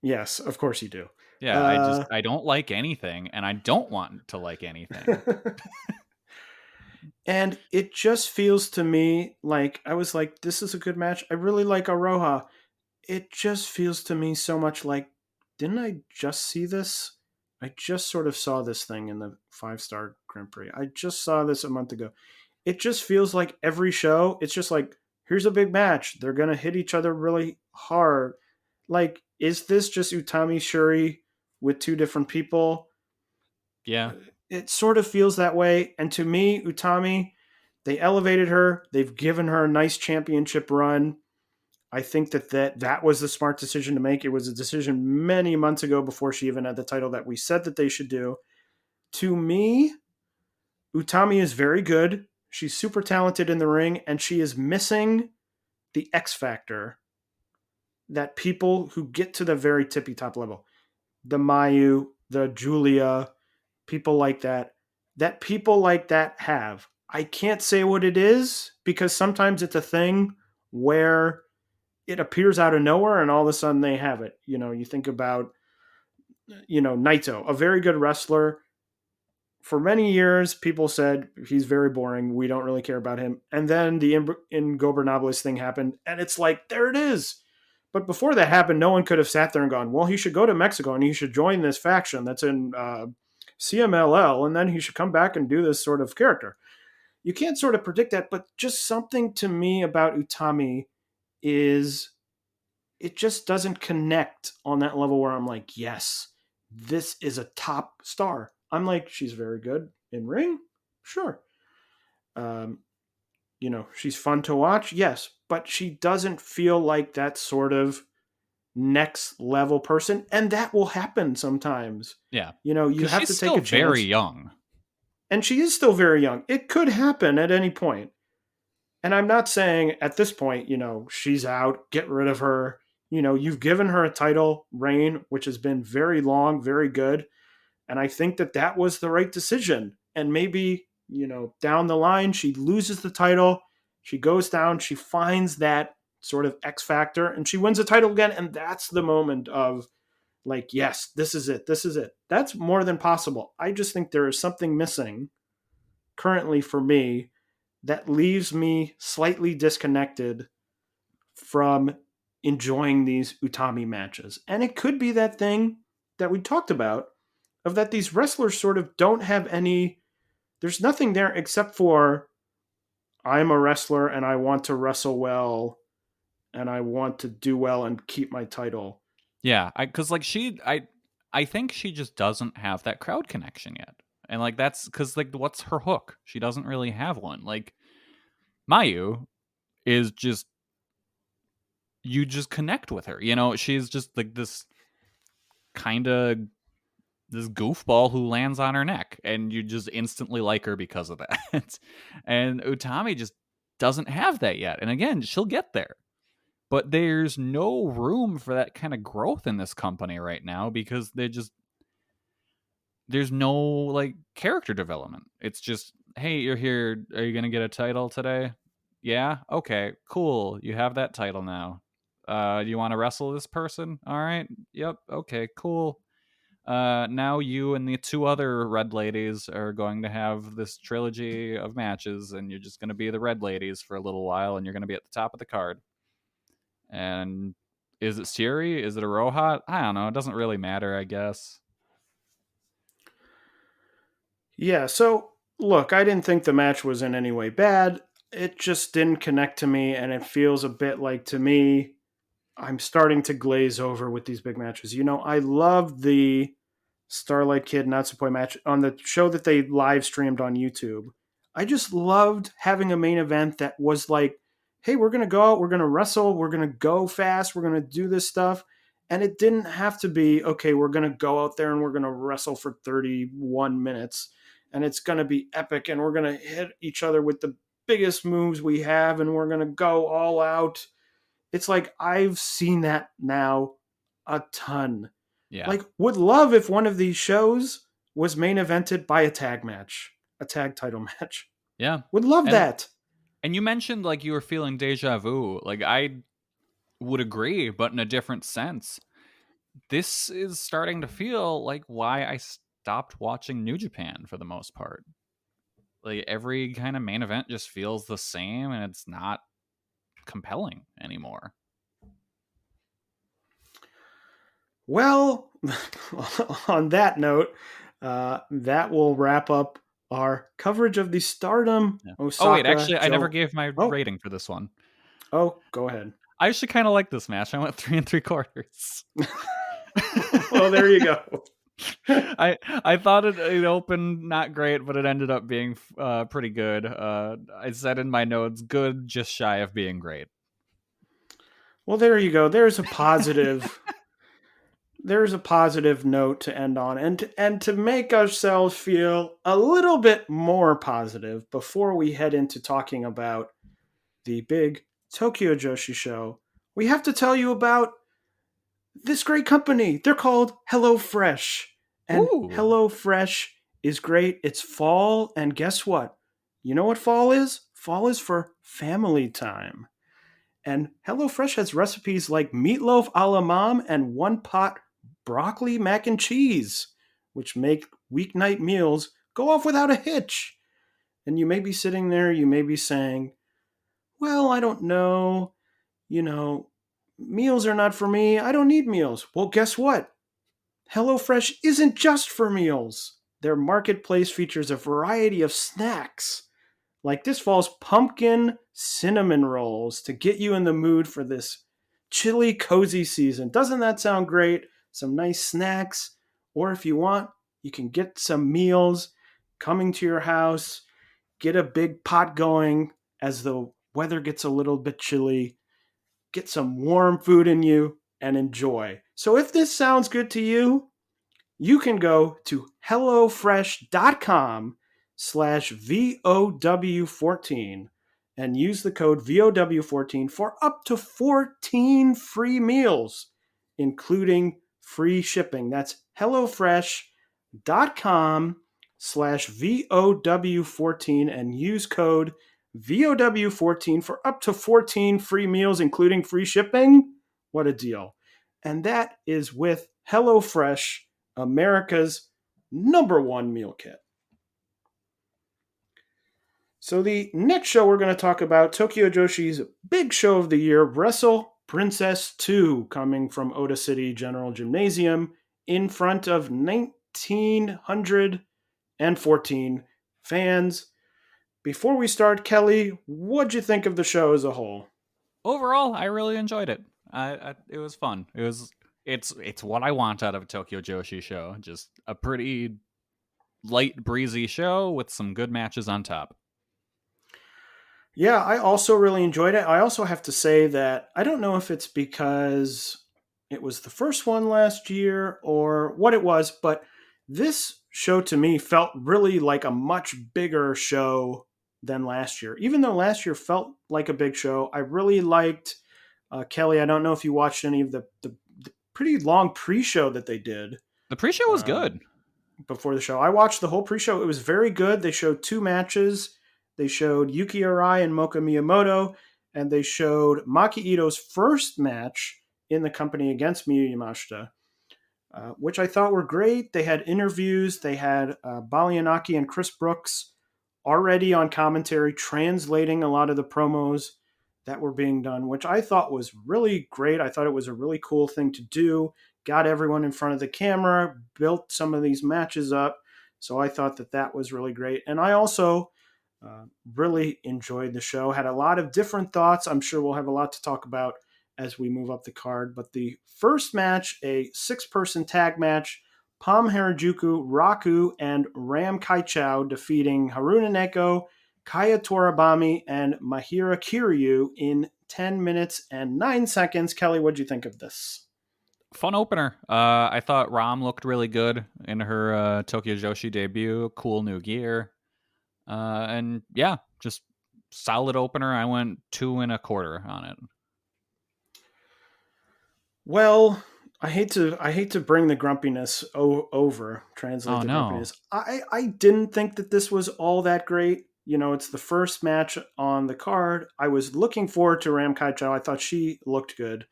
Yes, of course you do. Yeah, I don't like anything, and I don't want to like anything. And it just feels to me like I was like, this is a good match. I really like Aroha. It just feels to me so much like, didn't I just see this? I just sort of saw this thing in the 5-star Grand Prix. I just saw this a month ago. It just feels like every show, it's just like, here's a big match. They're going to hit each other really hard. Like, is this just Utami Shuri with two different people? Yeah. It sort of feels that way. And to me, Utami, they elevated her. They've given her a nice championship run. I think that was the smart decision to make. It was a decision many months ago before she even had the title that we said that they should do. To me, Utami is very good. She's super talented in the ring, and she is missing the X factor that people who get to the very tippy top level, the Miyu, the Julia, people like that people like that have. I can't say what it is because sometimes it's a thing where it appears out of nowhere and all of a sudden they have it. You think about, Naito, a very good wrestler. For many years, people said he's very boring. We don't really care about him. And then the Ingobernables thing happened, and it's like, there it is. But before that happened, no one could have sat there and gone, well, he should go to Mexico and he should join this faction that's in CMLL, and then he should come back and do this sort of character. You can't sort of predict that, but just something to me about Utami is it just doesn't connect on that level where I'm like, yes, this is a top star. I'm like, she's very good in ring, sure. She's fun to watch, yes, but she doesn't feel like that sort of next level person, and that will happen sometimes. Yeah, you have to take a chance. Very young, and she is still very young. It could happen at any point. And I'm not saying at this point, she's out, get rid of her. You've given her a title reign, which has been very long, very good. And I think that was the right decision. And maybe, down the line, she loses the title. She goes down, she finds that sort of X factor, and she wins the title again. And that's the moment of like, yes, this is it. This is it. That's more than possible. I just think there is something missing currently for me that leaves me slightly disconnected from enjoying these Utami matches. And it could be that thing that we talked about of that these wrestlers sort of don't have there's nothing there except for I'm a wrestler and I want to wrestle well and I want to do well and keep my title. Yeah, because I think she just doesn't have that crowd connection yet. And like that's because like what's her hook? She doesn't really have one. Like Mayu is just you just connect with her. You know, she's just like this kind of this goofball who lands on her neck, and you just instantly like her because of that. And Utami just doesn't have that yet. And again, she'll get there. But there's no room for that kind of growth in this company right now because there's no like character development. It's just, hey, you're here. Are you gonna get a title today? Yeah. Okay. Cool. You have that title now. You want to wrestle this person? All right. Yep. Okay. Cool. Now you and the two other red ladies are going to have this trilogy of matches, and you're just going to be the red ladies for a little while, and you're going to be at the top of the card. And is it Siri? Is it a Rohat? I don't know. It doesn't really matter, I guess. Yeah, so look, I didn't think the match was in any way bad. It just didn't connect to me, and it feels a bit like, to me, I'm starting to glaze over with these big matches. You know, I love the Starlight Kid Natsupoi match on the show that they live streamed on YouTube. I just loved having a main event that was like, hey, we're going to go out, we're going to wrestle, we're going to go fast, we're going to do this stuff. And it didn't have to be, okay, we're going to go out there and we're going to wrestle for 31 minutes and it's going to be epic and we're going to hit each other with the biggest moves we have and we're going to go all out. It's like I've seen that now a ton. Yeah. Like, would love if one of these shows was main evented by a tag match, a tag title match. Yeah. Would love that. And you mentioned like you were feeling deja vu. Like I would agree, but in a different sense. This is starting to feel like why I stopped watching New Japan for the most part. Like every kind of main event just feels the same and it's not compelling anymore. Well, on that note, that will wrap up our coverage of the Stardom Osaka. Oh, wait, actually, I never gave my rating for this one. Oh, go ahead. I actually kind of like this match. I went 3 3/4. Well, there you go. I thought it opened not great, but it ended up being pretty good. I said in my notes, good, just shy of being great. Well, there you go. There's a positive. There's a positive note to end on, and to make ourselves feel a little bit more positive before we head into talking about the big Tokyo Joshi show, we have to tell you about this great company. They're called Hellofresh. And Hellofresh is great. It's fall, and guess what? You know what fall is? Fall is for family time. And HelloFresh has recipes like meatloaf a la mom and one-pot broccoli mac and cheese, which make weeknight meals go off without a hitch. And you may be sitting there, you may be saying, well, I don't know, meals are not for me. I don't need meals. Well, guess what? HelloFresh isn't just for meals. Their marketplace features a variety of snacks, like this fall's pumpkin cinnamon rolls to get you in the mood for this chilly, cozy season. Doesn't that sound great? Some nice snacks. Or if you want, you can get some meals coming to your house. Get a big pot going as the weather gets a little bit chilly. Get some warm food in you and enjoy. So if this sounds good to you, you can go to hellofresh.com/VOW14 and use the code VOW14 for up to 14 free meals, including free shipping. That's hellofresh.com/VOW14 and use code VOW14 for up to 14 free meals, including free shipping. What a deal. And that is with HelloFresh, America's #1 meal kit. So the next show we're going to talk about, Tokyo Joshi's big show of the year, Wrestle Princess 2, coming from Oda City General Gymnasium in front of 1,914 fans. Before we start, Kelly, what'd you think of the show as a whole? Overall, I really enjoyed it. It was fun. It's what I want out of a Tokyo Joshi show. Just a pretty light, breezy show with some good matches on top. Yeah, I also really enjoyed it. I also have to say that I don't know if it's because it was the first one last year or what it was, but this show to me felt really like a much bigger show than last year. Even though last year felt like a big show, I really liked Kelly. I don't know if you watched any of the pretty long pre show that they did. The pre-show was Um, good. Before the show. I watched the whole pre-show. It was very good. They showed two matches. They showed Yuki Arai and Moka Miyamoto, and they showed Maki Itoh's first match in the company against Miyu Yamashita, which I thought were great. They had interviews. They had Balianaki and Chris Brooks already on commentary, translating a lot of the promos that were being done, which I thought was really great. I thought it was a really cool thing to do. Got everyone in front of the camera, built some of these matches up. So I thought that that was really great. And I also really enjoyed the show. Had a lot of different thoughts. I'm sure we'll have a lot to talk about as we move up the card. But the first match, a 6-person tag match, Pam Harajuku, Raku, and Ram Kaichou defeating Haruna Neko, Kaya Torabami, and Mahira Kiryu in 10 minutes and 9 seconds. Kelly, what'd you think of this? Fun opener. I thought Ram looked really good in her Tokyo Joshi debut. Cool new gear. And yeah, just solid opener. I went 2 1/4 on it. Well, I hate to bring the grumpiness over, translate Oh the no. grumpiness. I didn't think that this was all that great. You know, it's the first match on the card. I was looking forward to Ram Kaichou. I thought she looked good.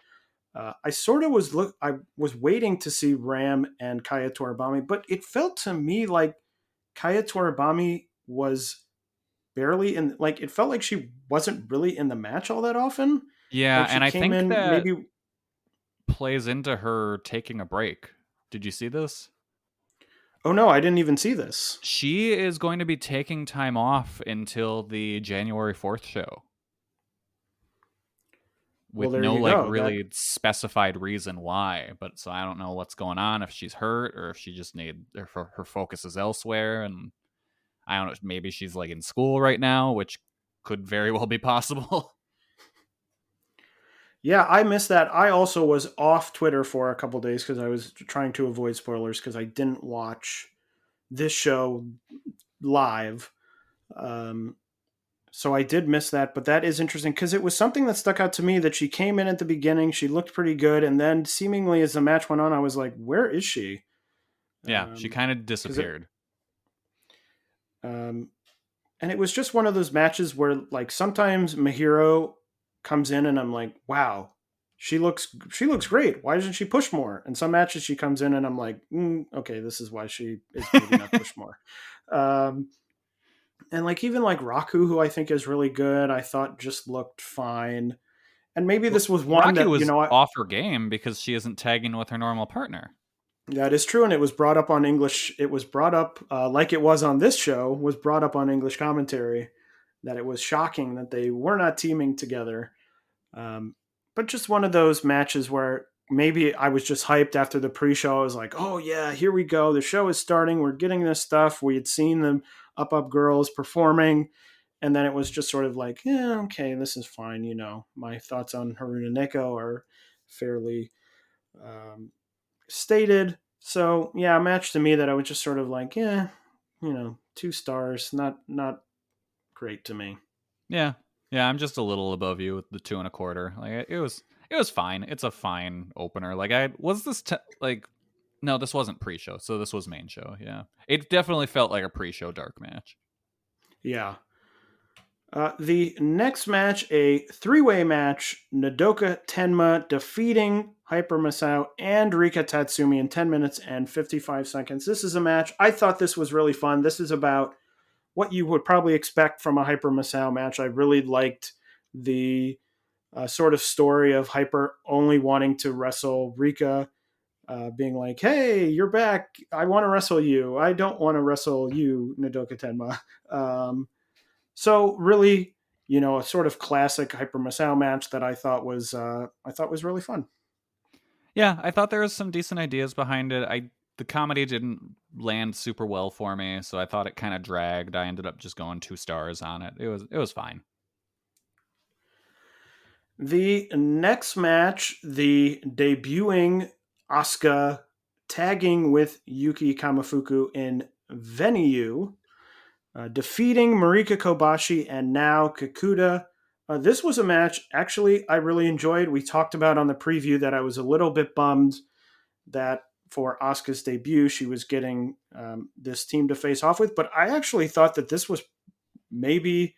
I sort of I was waiting to see Ram and Kaya Torabami, but it felt to me like Kaya Torabami was barely in. Like it felt like she wasn't really in the match all that often. Yeah, Like she and I came think in that maybe. plays into her taking a break. Did you see this? Oh no, I didn't even see this. She is going to be taking time off until the January 4th show. Well, With there no you like go. really specified reason why, but so I don't know what's going on, if she's hurt or if she just need her focus is elsewhere, and I don't know, maybe she's like in school right now, which could very well be possible. Yeah, I missed that. I also was off Twitter for a couple days because I was trying to avoid spoilers because I didn't watch this show live. Um, so I did miss that, but that is interesting because it was something that stuck out to me that she came in at the beginning, she looked pretty good, and then seemingly as the match went on, I was like, "Where is she?" Yeah, she kind of 'Cause it, disappeared. um, and it was just one of those matches where, like, sometimes Mahiro comes in and I'm like, "Wow, she looks great. Why doesn't she push more?" And some matches she comes in and I'm like, "Okay, this is why she is maybe not push more." Um, and like even like Raku, who I think is really good, I thought just looked fine. And maybe Well, this was one Rocky that was off her game because she isn't tagging with her normal partner. that is true, and it was brought up on English. It was brought up like it was on this show. Was brought up on English commentary that it was shocking that they were not teaming together. But just one of those matches where maybe I was just hyped after the pre-show. I was like, "Oh yeah, here we go. The show is starting. We're getting this stuff." We had seen them up girls performing, and then it was just sort of like, "Yeah, okay, this is fine." You know, my thoughts on Haruna Neko are fairly um, stated. So yeah, a match to me that I was just sort of like, yeah, 2 stars, not great to me. Yeah, yeah, I'm just a little above you with the 2 1/4. Like it was fine. It's a fine opener. Like I was this like no, this wasn't pre-show, so this was main show. Yeah, it definitely felt like a pre-show dark match. Yeah. The next match, a 3-way match, Nadoka Tenma defeating Hyper Masao and Rika Tatsumi in 10 minutes and 55 seconds. This is a match. I thought this was really fun. This is about what you would probably expect from a Hyper Masao match. I really liked the sort of story of Hyper only wanting to wrestle Rika, being like, "Hey, you're back. I want to wrestle you. I don't want to wrestle you, Nadoka Tenma." So really, a sort of classic Hyper Masao match that I thought was really fun. Yeah, I thought there was some decent ideas behind it. I the comedy didn't land super well for me, so I thought it kind of dragged. I ended up just going 2 stars on it. It was fine. The next match, the debuting Asuka tagging with Yuki Kamifuku in Venue, defeating Marika Kobashi and now Kakuta. This was a match, actually, I really enjoyed. We talked about on the preview that I was a little bit bummed that for Asuka's debut, she was getting this team to face off with. But I actually thought that this was maybe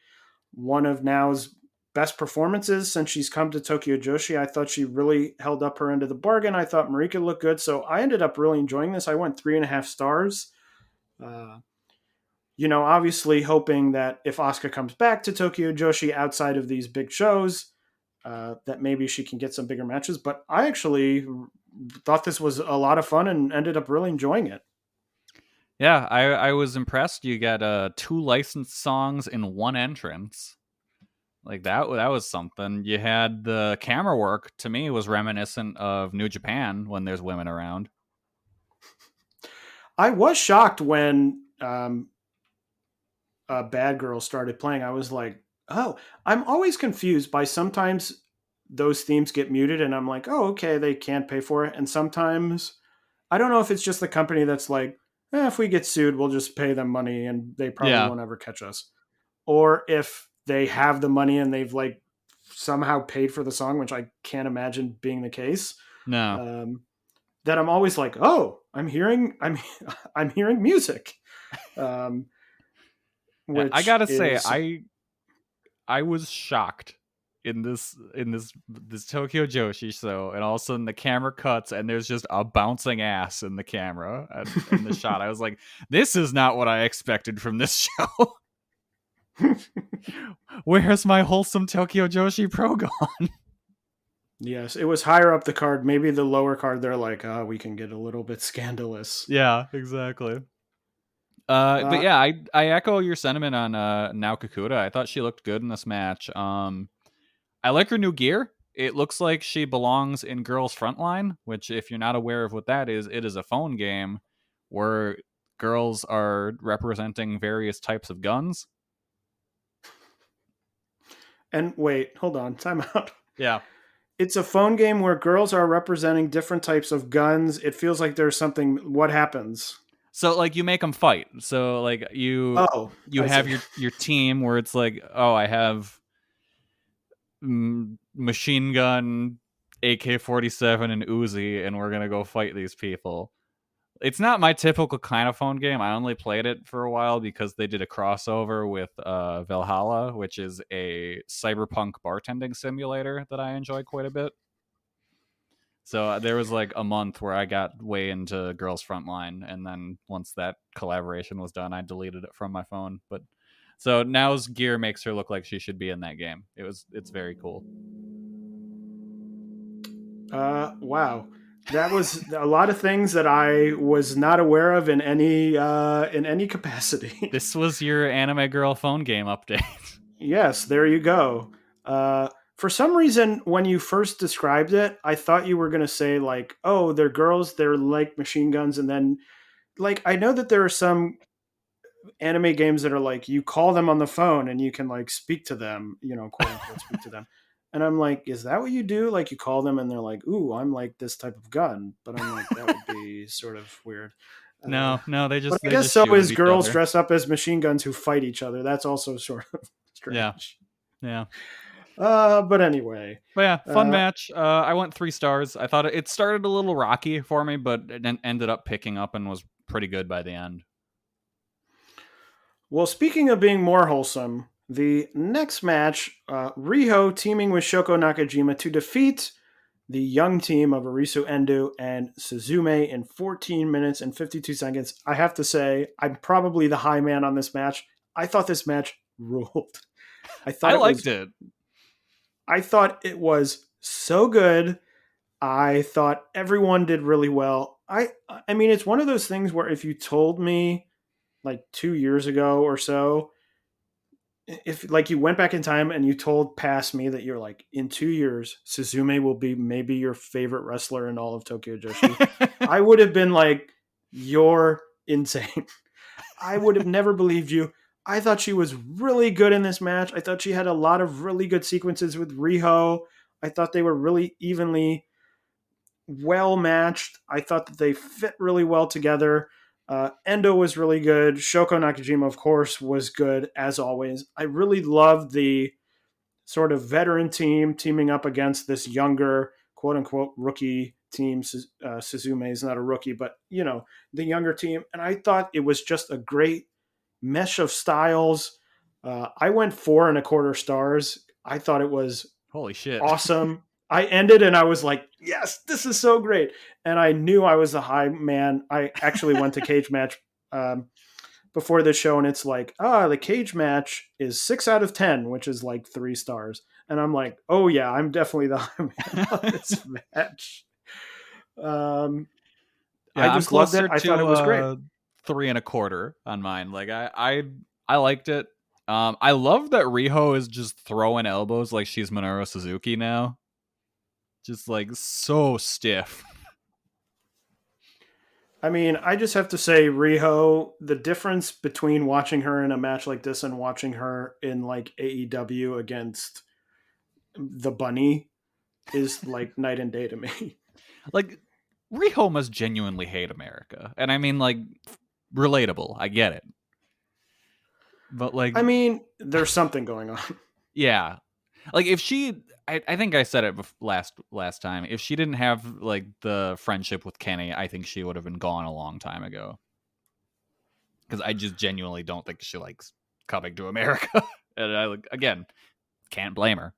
one of Now's best performances since she's come to Tokyo Joshi. I thought she really held up her end of the bargain. I thought Marika looked good. So I ended up really enjoying this. I went 3.5 stars. Obviously hoping that if Asuka comes back to Tokyo Joshi outside of these big shows, that maybe she can get some bigger matches. But I actually thought this was a lot of fun and ended up really enjoying it. Yeah, I was impressed. You got 2 licensed songs in 1 entrance. Like that was something. You had the camera work, to me, was reminiscent of New Japan when there's women around. I was shocked when Bad Girl started playing. I was like, oh, I'm always confused by sometimes those themes get muted and I'm like, oh, okay, they can't pay for it. And sometimes I don't know if it's just the company that's like, if we get sued, we'll just pay them money and they probably won't ever catch us. Or if they have the money and they've like somehow paid for the song, which I can't imagine being the case. No. That I'm always like, oh, I'm hearing music. Which I gotta say, I was shocked in this Tokyo Joshi show, and all of a sudden the camera cuts and there's just a bouncing ass in the camera in the shot. I was like, this is not what I expected from this show. Where's my wholesome Tokyo Joshi pro gone? Yes, it was higher up the card. Maybe the lower card, they're like, we can get a little bit scandalous. Yeah, exactly. But yeah, I echo your sentiment on Nao Kakuta. I thought she looked good in this match. I like her new gear. It looks like she belongs in Girls Frontline, which, if you're not aware of what that is, it is a phone game where girls are representing various types of guns. And wait, hold on, time out. Yeah. It's a phone game where girls are representing different types of guns. It feels like there's something. What happens? So like you make them fight. So like you have your team where it's like, oh, I have machine gun, AK-47, and Uzi, and we're gonna go fight these people. It's not my typical kind of phone game. I only played it for a while because they did a crossover with Valhalla, which is a cyberpunk bartending simulator that I enjoy quite a bit. So there was like a month where I got way into Girls Frontline, and then once that collaboration was done, I deleted it from my phone. But so Now's gear makes her look like she should be in that game. It's very cool. Wow. That was a lot of things that I was not aware of in any capacity. This was your anime girl phone game update. Yes, there you go. For some reason, when you first described it, I thought you were going to say like, oh, they're girls, they're like machine guns. And then like, I know that there are some anime games that are like, you call them on the phone and you can like speak to them, quote unquote, speak to them. And I'm like, is that what you do? Like you call them and they're like, ooh, I'm like this type of gun. But I'm like, that would be sort of weird. No, they just. But I guess so is girls dress up as machine guns who fight each other. That's also sort of strange. Yeah. But anyway. But yeah, fun match. I went 3 stars. I thought it started a little rocky for me, but it ended up picking up and was pretty good by the end. Well, speaking of being more wholesome, the next match, Riho teaming with Shoko Nakajima to defeat the young team of Arisu Endo and Suzume in 14 minutes and 52 seconds. I have to say, I'm probably the high man on this match. I thought this match ruled. I liked it. I thought it was so good. I thought everyone did really well. I mean, it's one of those things where if you told me like 2 years ago or so, if like you went back in time and you told past me that you're like, in 2 years, Suzume will be maybe your favorite wrestler in all of Tokyo Joshi, I would have been like, you're insane. I would have never believed you. I thought she was really good in this match. I thought she had a lot of really good sequences with Riho. I thought they were really evenly well matched. I thought that they fit really well together. Endo was really good. Shoko Nakajima, of course, was good as always. I really loved the sort of veteran team teaming up against this younger, quote unquote, rookie team. Suzume is not a rookie, but, you know, the younger team. And I thought it was just a great mesh of styles. I went 4.25 stars. I thought it was Holy shit. awesome. I ended and I was like, yes, this is so great. And I knew I was the high man. I actually went to Cage Match before the show, and it's like, the Cage Match is 6 out of 10, which is like 3 stars. And I'm like, oh yeah, I'm definitely the high man of this match. I just loved it. I thought it was great. 3.25 on mine. Like I liked it. I love that Riho is just throwing elbows like she's Minoru Suzuki now. Just like so stiff. I mean, I just have to say, Riho, the difference between watching her in a match like this and watching her in like AEW against the Bunny is like night and day to me. Like, Riho must genuinely hate America. And I mean, like, relatable. I get it. But like, I mean, there's something going on. Yeah. Like if she, I think I said it last time. If she didn't have like the friendship with Kenny, I think she would have been gone a long time ago. Because I just genuinely don't think she likes coming to America, and I again can't blame her.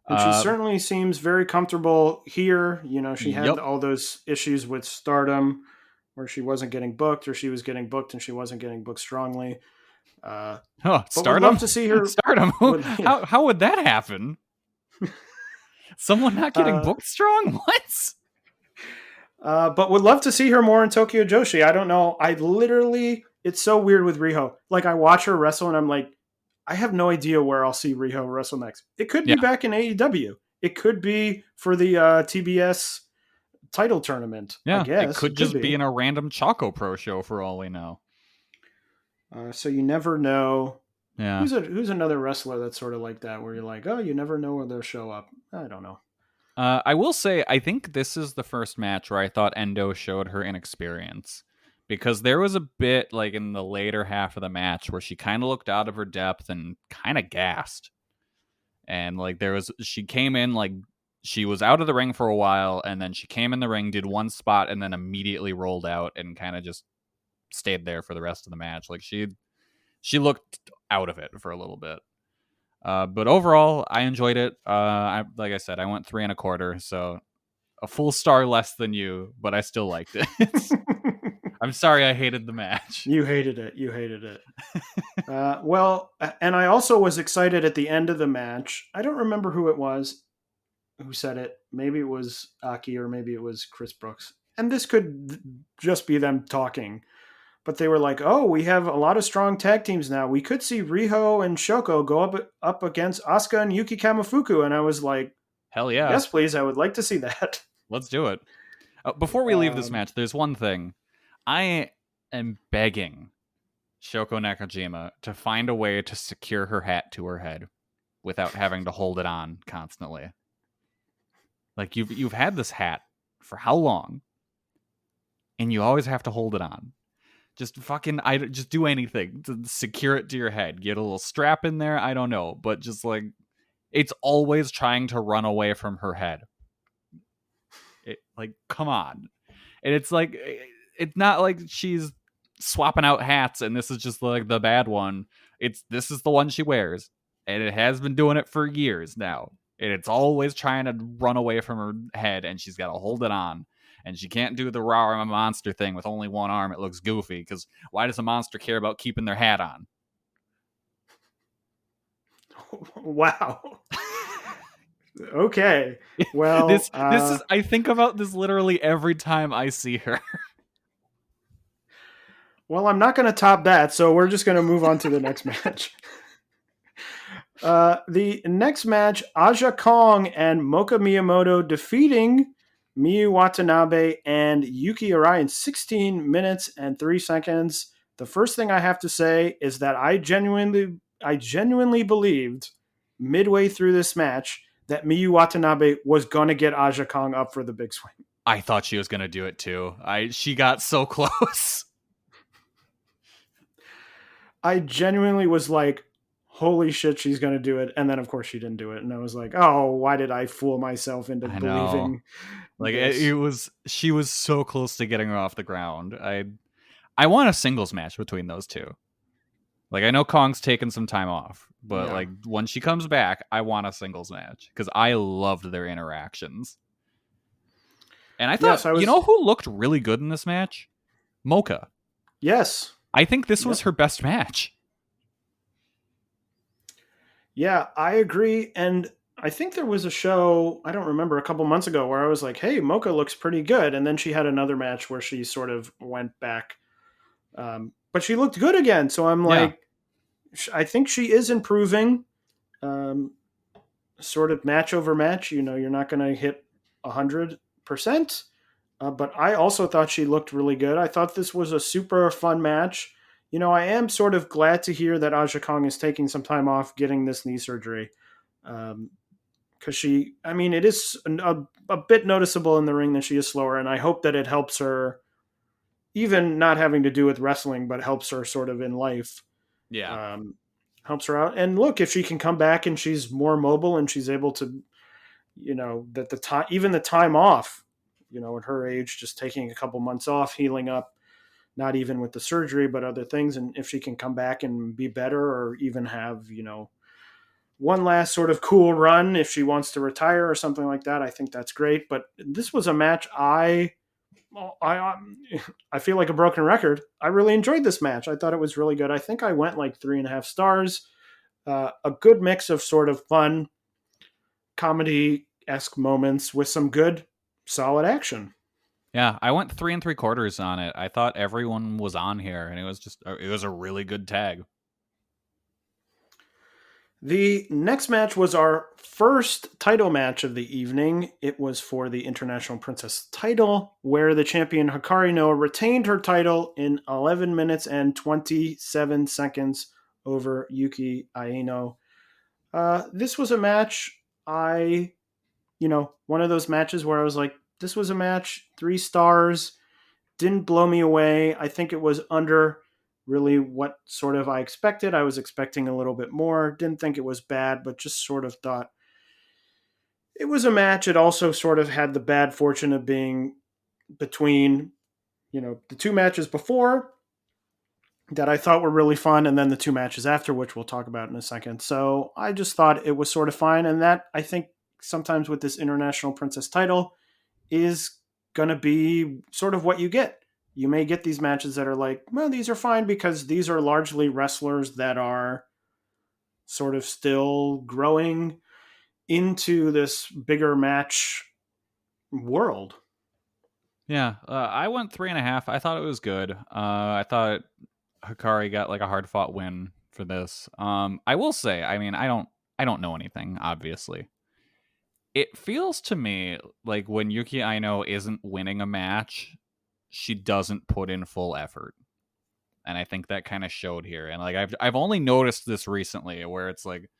And she certainly seems very comfortable here. You know, she had all those issues with Stardom, where she wasn't getting booked, or she was getting booked and she wasn't getting booked strongly. Stardom. Would love to see her. Stardom. How would that happen? Someone not getting booked strong? What? But would love to see her more in Tokyo Joshi. I don't know. It's so weird with Riho. Like, I watch her wrestle and I'm like, I have no idea where I'll see Riho wrestle next. It could be back in AEW. It could be for the TBS title tournament. Yeah, I guess. It could just be in a random Choco Pro show for all we know. So you never know. Yeah. Who's another wrestler that's sort of like that, where you're like, oh, you never know where they'll show up. I don't know. I will say, I think this is the first match where I thought Endo showed her inexperience. Because there was a bit, like, in the later half of the match where she kind of looked out of her depth and kind of gassed. And, like, she came in, like, she was out of the ring for a while, and then she came in the ring, did one spot, and then immediately rolled out and kind of just stayed there for the rest of the match. Like, she looked out of it for a little bit. But overall, I enjoyed it. Like I said, I went 3.25, so a full star less than you, but I still liked it. I'm sorry I hated the match. You hated it. Well, and I also was excited at the end of the match. I don't remember who it was who said it. Maybe it was Aki or maybe it was Chris Brooks. And this could just be them talking. But they were like, oh, we have a lot of strong tag teams now. We could see Riho and Shoko go up against Asuka and Yuki Kamifuku. And I was like, hell yeah. Yes, please. I would like to see that. Let's do it. Before we leave this match, there's one thing. I am begging Shoko Nakajima to find a way to secure her hat to her head without having to hold it on constantly. Like, you've had this hat for how long? And you always have to hold it on. Just just do anything to secure it to your head. Get a little strap in there. I don't know. But just like, it's always trying to run away from her head. Like, come on. And it's like, it's not like she's swapping out hats and this is just like the bad one. This is the one she wears. And it has been doing it for years now. And it's always trying to run away from her head and she's got to hold it on. And she can't do the raw I'm a monster thing with only one arm. It looks goofy because why does a monster care about keeping their hat on? Wow. Okay. Well, this is, I think about this literally every time I see her. Well, I'm not going to top that, so we're just going to move on to the next match. The next match, Aja Kong and Moka Miyamoto defeating Miyu Watanabe and Yuki Arai in 16 minutes and 3 seconds. The first thing I have to say is that I genuinely believed midway through this match that Miyu Watanabe was going to get Aja Kong up for the big swing. I thought she was going to do it too. She got so close. I genuinely was like, holy shit, she's going to do it. And then, of course, she didn't do it. And I was like, oh, why did I fool myself into believing like this? she was so close to getting her off the ground. I want a singles match between those two. Like, I know Kong's taken some time off, but like when she comes back, I want a singles match because I loved their interactions. And I thought, you know who looked really good in this match? Mocha. Yes. I think this was her best match. Yeah, I agree. And I think there was a show, I don't remember, a couple months ago where I was like, hey, Mocha looks pretty good. And then she had another match where she sort of went back. But she looked good again. So I'm like, I think she is improving. Sort of match over match. You know, you're not going to hit 100%. But I also thought she looked really good. I thought this was a super fun match. You know, I am sort of glad to hear that Aja Kong is taking some time off getting this knee surgery. Because it is a bit noticeable in the ring that she is slower, and I hope that it helps her, even not having to do with wrestling, but helps her sort of in life. Yeah. Helps her out. And look, if she can come back and she's more mobile and she's able to, you know, that the time off, you know, at her age, just taking a couple months off, healing up, not even with the surgery, but other things. And if she can come back and be better or even have, you know, one last sort of cool run if she wants to retire or something like that, I think that's great. But this was a match I feel like a broken record. I really enjoyed this match. I thought it was really good. I think I went like 3.5 stars. A good mix of sort of fun comedy-esque moments with some good, solid action. Yeah, I went 3 3/4 on it. I thought everyone was on here, and it was a really good tag. The next match was our first title match of the evening. It was for the International Princess title, where the champion Hikari Noa retained her title in 11 minutes and 27 seconds over Yuki Aino. This was a match one of those matches where I was like, this was a match, 3 stars, didn't blow me away. I think it was under really what sort of I expected. I was expecting a little bit more. Didn't think it was bad, but just sort of thought it was a match. It also sort of had the bad fortune of being between, you know, the 2 matches before that I thought were really fun, and then the 2 matches after, which we'll talk about in a second. So I just thought it was sort of fine, and that, I think, sometimes with this International Princess title is going to be sort of what you get. You may get these matches that are like, well, these are fine because these are largely wrestlers that are sort of still growing into this bigger match world. Yeah, I went 3.5. I thought it was good. I thought Hikari got like a hard fought win for this. I will say, I mean, I don't know anything, obviously. It feels to me like when Yuki Aino isn't winning a match, she doesn't put in full effort. And I think that kind of showed here. And like I've only noticed this recently where it's like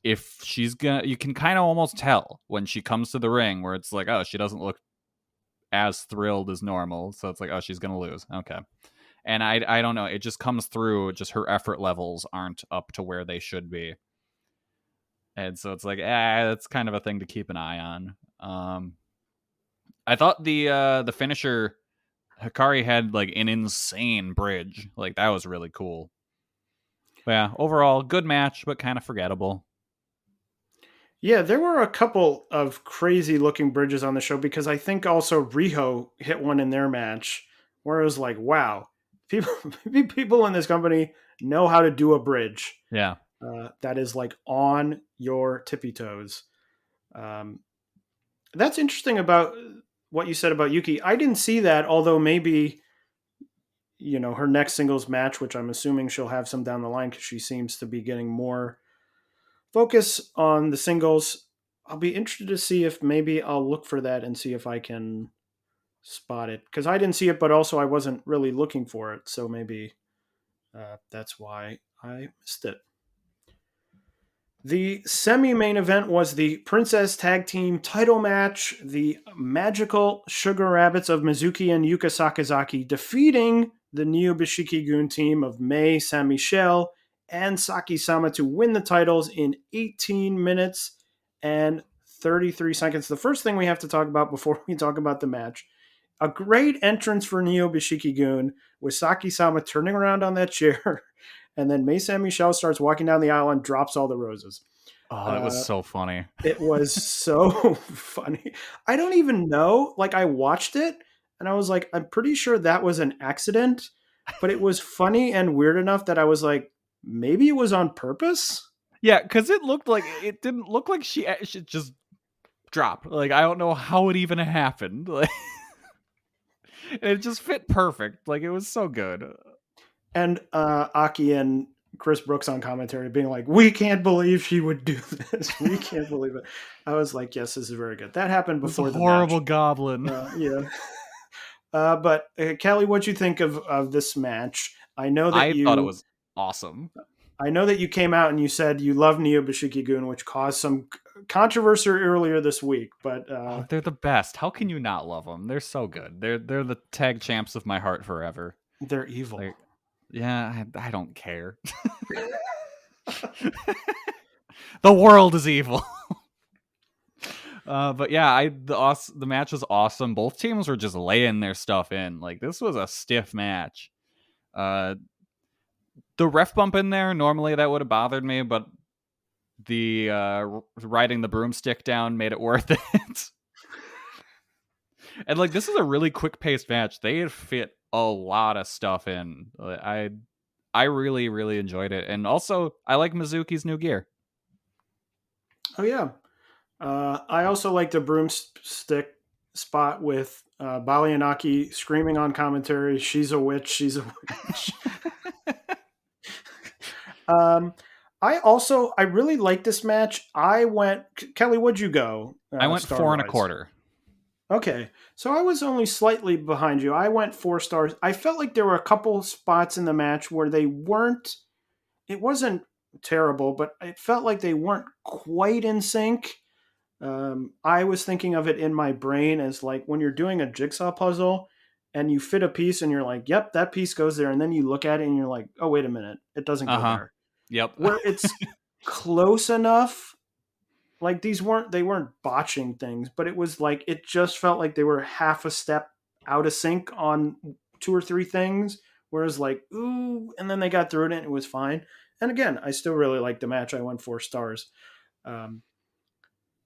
if she's gonna, you can kind of almost tell when she comes to the ring where it's like, oh, she doesn't look as thrilled as normal. So it's like, oh, she's gonna lose. Okay. And I don't know. It just comes through. Just her effort levels aren't up to where they should be. And so it's like, that's kind of a thing to keep an eye on. I thought the finisher Hikari had like an insane bridge. Like that was really cool. But yeah, overall good match, but kind of forgettable. Yeah, there were a couple of crazy looking bridges on the show because I think also Riho hit one in their match where it was like, wow, people in this company know how to do a bridge. Yeah. That is like on your tippy toes. That's interesting about what you said about Yuki. I didn't see that, although maybe, you know, her next singles match, which I'm assuming she'll have some down the line because she seems to be getting more focus on the singles. I'll be interested to see if maybe I'll look for that and see if I can spot it, because I didn't see it, but also I wasn't really looking for it, so maybe that's why I missed it. The semi-main event was the Princess Tag Team title match. The Magical Sugar Rabbits of Mizuki and Yuka Sakazaki defeating the Neo Bishiki-gun team of Mei Saint-Michel and Saki-sama to win the titles in 18 minutes and 33 seconds. The first thing we have to talk about before we talk about the match, a great entrance for Neo Bishiki-gun with Saki-sama turning around on that chair, and then Mei Saint-Michel starts walking down the aisle and drops all the roses. Oh, it was so funny. It was so funny. I don't even know. Like, I watched it and I was like, I'm pretty sure that was an accident, but it was funny and weird enough that I was like, maybe it was on purpose. Yeah, because it didn't look like she just dropped. Like, I don't know how it even happened. Like, it just fit perfect. Like, it was so good. And Aki and Chris Brooks on commentary being like, we can't believe she would do this. We can't believe it. I was like, yes, this is very good. That happened before the horrible match. goblin. Yeah. But Kelly, what'd you think of this match? I know that I thought it was awesome. I know that you came out and you said you love Neo Bishiki-gun, which caused some controversy earlier this week. But they're the best. How can you not love them? They're so good. They're the tag champs of my heart forever. They're evil. Yeah, I don't care. The world is evil. But yeah, the match was awesome. Both teams were just laying their stuff in. Like, this was a stiff match. The ref bump in there, normally that would have bothered me, but the riding the broomstick down made it worth it. And like, this is a really quick paced match. They fit a lot of stuff in. I really, really enjoyed it. And also, I like Mizuki's new gear. Oh, yeah. I also like the broomstick spot with Balianaki screaming on commentary, she's a witch, she's a witch. I really like this match. Kelly, what'd you go? I went 4.25. Okay, so I was only slightly behind you. I went 4 stars. I felt like there were a couple spots in the match where it wasn't terrible, but it felt like they weren't quite in sync. I was thinking of it in my brain as like when you're doing a jigsaw puzzle and you fit a piece and you're like, yep, that piece goes there. And then you look at it and you're like, oh, wait a minute, it doesn't go there. Yep. Where it's close enough. Like, they weren't botching things, but it was like, it just felt like they were half a step out of sync on 2 or 3 things. Whereas like, ooh, and then they got through it and it was fine. And again, I still really liked the match. I went 4 stars.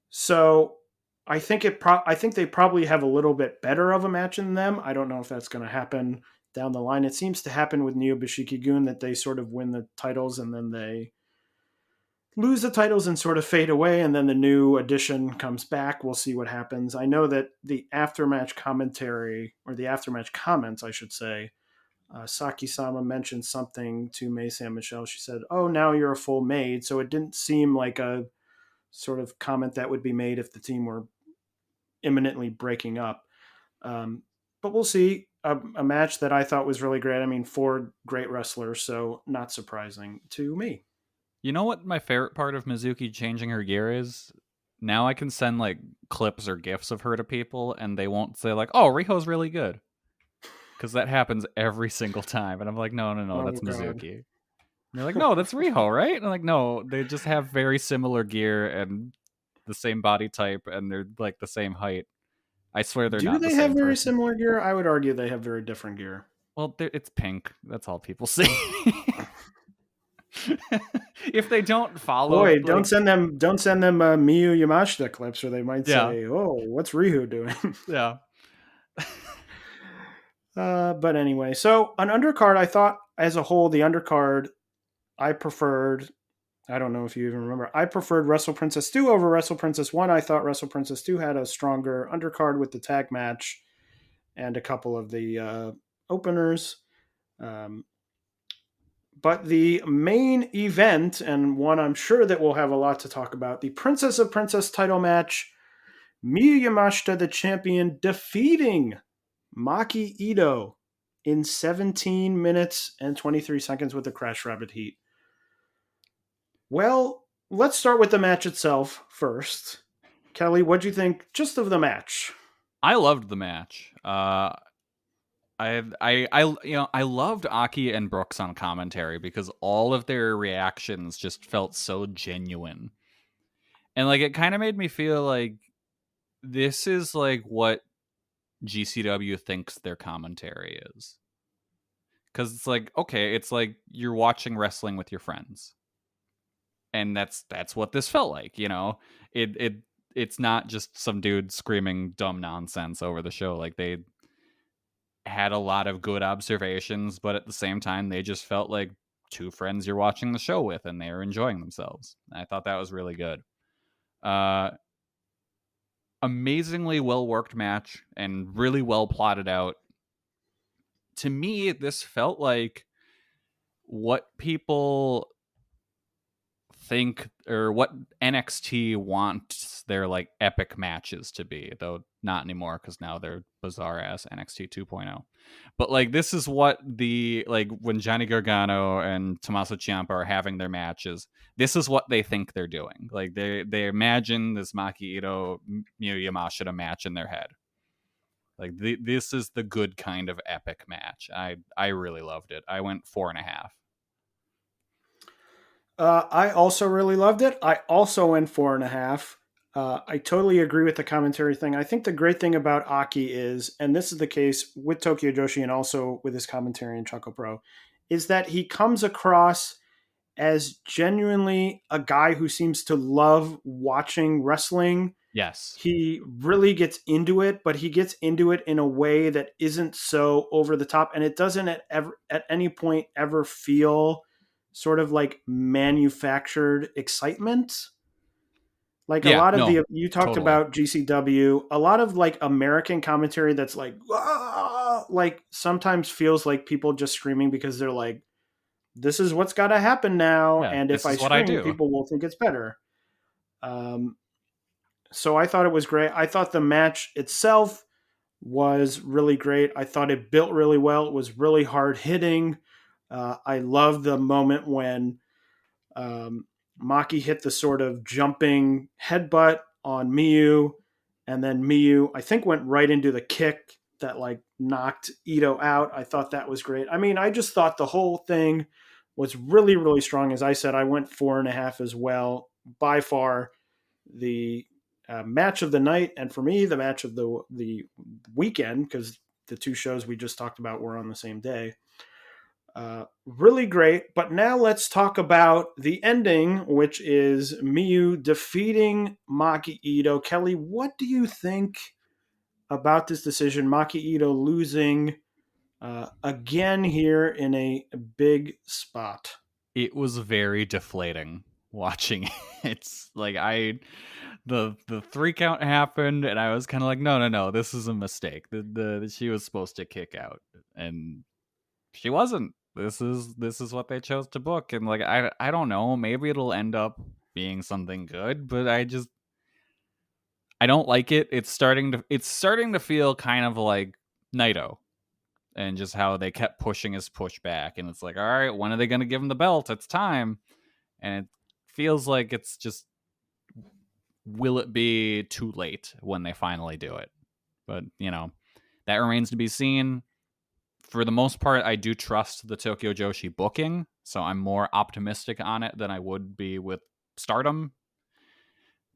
So I think they probably have a little bit better of a match in them. I don't know if that's going to happen down the line. It seems to happen with Neo Bishiki-gun that they sort of win the titles and then they lose the titles and sort of fade away, and then the new edition comes back. We'll see what happens. I know that the aftermatch commentary, or the aftermatch comments, I should say, Saki-sama mentioned something to Mei Saint-Michel. She said, oh, now you're a full maid. So it didn't seem like a sort of comment that would be made if the team were imminently breaking up. But we'll see. A match that I thought was really great. I mean, 4 great wrestlers, so not surprising to me. You know what my favorite part of Mizuki changing her gear is? Now I can send like clips or GIFs of her to people and they won't say like, oh, Riho's really good. Because that happens every single time. And I'm like, no, that's God. Mizuki. And they're like, no, that's Riho, right? And I'm like, no, they just have very similar gear and the same body type and they're like the same height. I swear they're not the same. Do they have very person. similar gear? I would argue they have very different gear. Well, it's pink. That's all people see. If they don't follow, boy, don't send them Miyu Yamashita clips, or they might say, "Oh, what's Rihu doing?" Yeah. But anyway, so an undercard. I thought, as a whole, the undercard I preferred. I don't know if you even remember. I preferred Wrestle Princess 2 over Wrestle Princess 1. I thought Wrestle Princess 2 had a stronger undercard with the tag match and a couple of the openers. But the main event, and one I'm sure that we'll have a lot to talk about, the Princess of Princess title match, Miyu Yamashita, the champion, defeating Maki Itoh in 17 minutes and 23 seconds with a Crash Rabbit heat. Well, let's start with the match itself first. Kelly, what'd you think just of the match? I loved the match. I loved Aki and Brooks on commentary because all of their reactions just felt so genuine. And like it kind of made me feel like this is like what GCW thinks their commentary is. Cuz it's like, okay, it's like you're watching wrestling with your friends. And that's what this felt like, you know. It's not just some dude screaming dumb nonsense over the show. Like they had a lot of good observations, but at the same time, they just felt like two friends you're watching the show with, and they were enjoying themselves. I thought that was really good. Amazingly well worked match and really well plotted out. To me, this felt like what people think or what NXT wants their like epic matches to be, though not anymore because now they're bizarre ass NXT 2.0. But like this is what the like when Johnny Gargano and Tommaso Ciampa are having their matches, this is what they think they're doing. Like they imagine this Maki Itoh Miyu Yamashita match in their head. Like this is the good kind of epic match. I really loved it. I went 4.5. I also really loved it. I also went 4.5. I totally agree with the commentary thing. I think the great thing about Aki is, and this is the case with Tokyo Joshi and also with his commentary in Choco Pro, is that he comes across as genuinely a guy who seems to love watching wrestling. Yes. He really gets into it, but he gets into it in a way that isn't so over the top, and it doesn't at any point ever feel sort of like manufactured excitement. Like a lot of you talked totally. about GCW, a lot of like American commentary that's like, like sometimes feels like people just screaming because they're like, this is what's got to happen now. Yeah, and if I scream, people will think it's better. So I thought it was great. I thought the match itself was really great. I thought it built really well. It was really hard hitting. I love the moment when Maki hit the sort of jumping headbutt on Miyu, and then Miyu, I think, went right into the kick that like knocked Itoh out. I thought that was great. I mean, I just thought the whole thing was really, really strong. As I said, I went 4.5 as well. By far, the match of the night, and for me, the match of the weekend, because the two shows we just talked about were on the same day. Really great. But now let's talk about the ending, which is Miyu defeating Maki Itoh. Kelly, what do you think about this decision? Maki Itoh losing again here in a big spot. It was very deflating watching it. It's like the 3 count happened and I was kind of like, no, this is a mistake. She was supposed to kick out and she wasn't. This is what they chose to book, and like I don't know, maybe it'll end up being something good, but I don't like it. It's starting to feel kind of like Naito and just how they kept pushing his push back, and it's like, all right, when are they going to give him the belt? It's time. And it feels like it's just, will it be too late when they finally do it? But that remains to be seen. For the most part, I do trust the Tokyo Joshi booking, so I'm more optimistic on it than I would be with Stardom.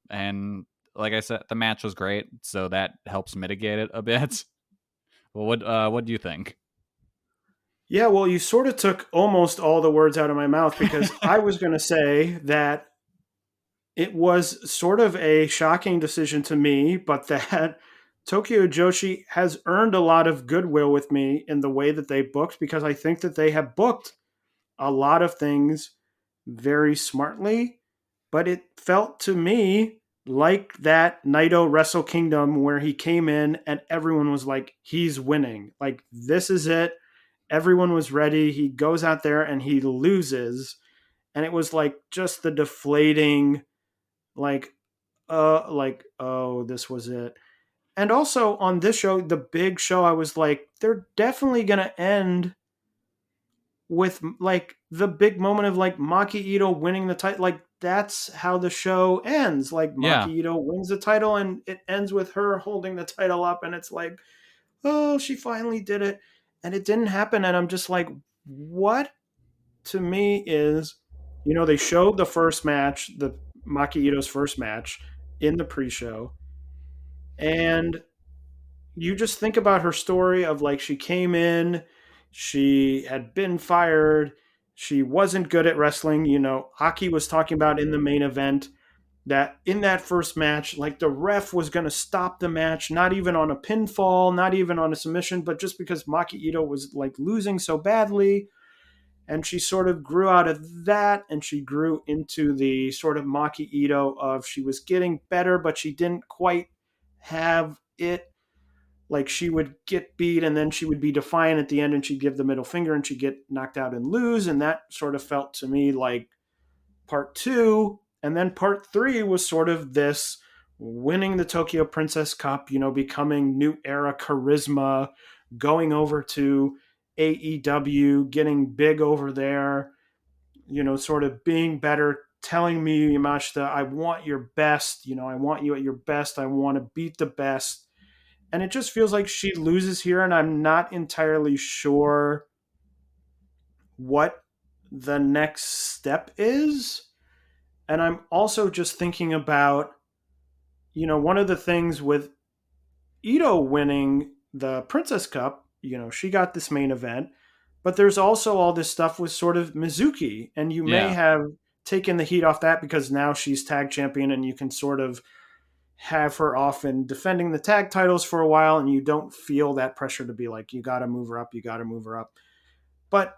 And like I said, the match was great, so that helps mitigate it a bit. Well, what do you think? Yeah, well, you sort of took almost all the words out of my mouth because I was going to say that it was sort of a shocking decision to me, but that Tokyo Joshi has earned a lot of goodwill with me in the way that they booked, because I think that they have booked a lot of things very smartly, but it felt to me like that Naito Wrestle Kingdom where he came in and everyone was like, he's winning. Like, this is it. everyone was ready. He goes out there and he loses. And it was like just the deflating, like, oh, this was it. And also on this show, the big show, I was like, they're definitely going to end with like the big moment of like Maki Itoh winning the title. Like that's how the show ends. Like Yeah. Maki Itoh wins the title and it ends with her holding the title up and it's like, oh, she finally did it. And it didn't happen. And I'm just like, what to me is, they showed the first match, the Maki Itoh's first match in the pre-show. And you just think about her story of like she came in, she had been fired, she wasn't good at wrestling. Aki was talking about in the main event that in that first match, like the ref was going to stop the match, not even on a pinfall, not even on a submission, but just because Maki Itoh was like losing so badly. And she sort of grew out of that and she grew into the sort of Maki Itoh of she was getting better, but she didn't quite have it. Like she would get beat and then she would be defiant at the end and she'd give the middle finger and she'd get knocked out and lose. And that sort of felt to me like part 2. And then part 3 was sort of this winning the Tokyo Princess Cup, becoming new era charisma, going over to AEW, getting big over there, sort of being better, telling me, Yamashita, I want your best, I want you at your best, I want to beat the best. And it just feels like she loses here, and I'm not entirely sure what the next step is. And I'm also just thinking about, one of the things with Itoh winning the Princess Cup, she got this main event, but there's also all this stuff with sort of Mizuki, and you may Yeah. have taken the heat off that because now she's tag champion and you can sort of have her off and defending the tag titles for a while and you don't feel that pressure to be like, you got to move her up, you got to move her up. But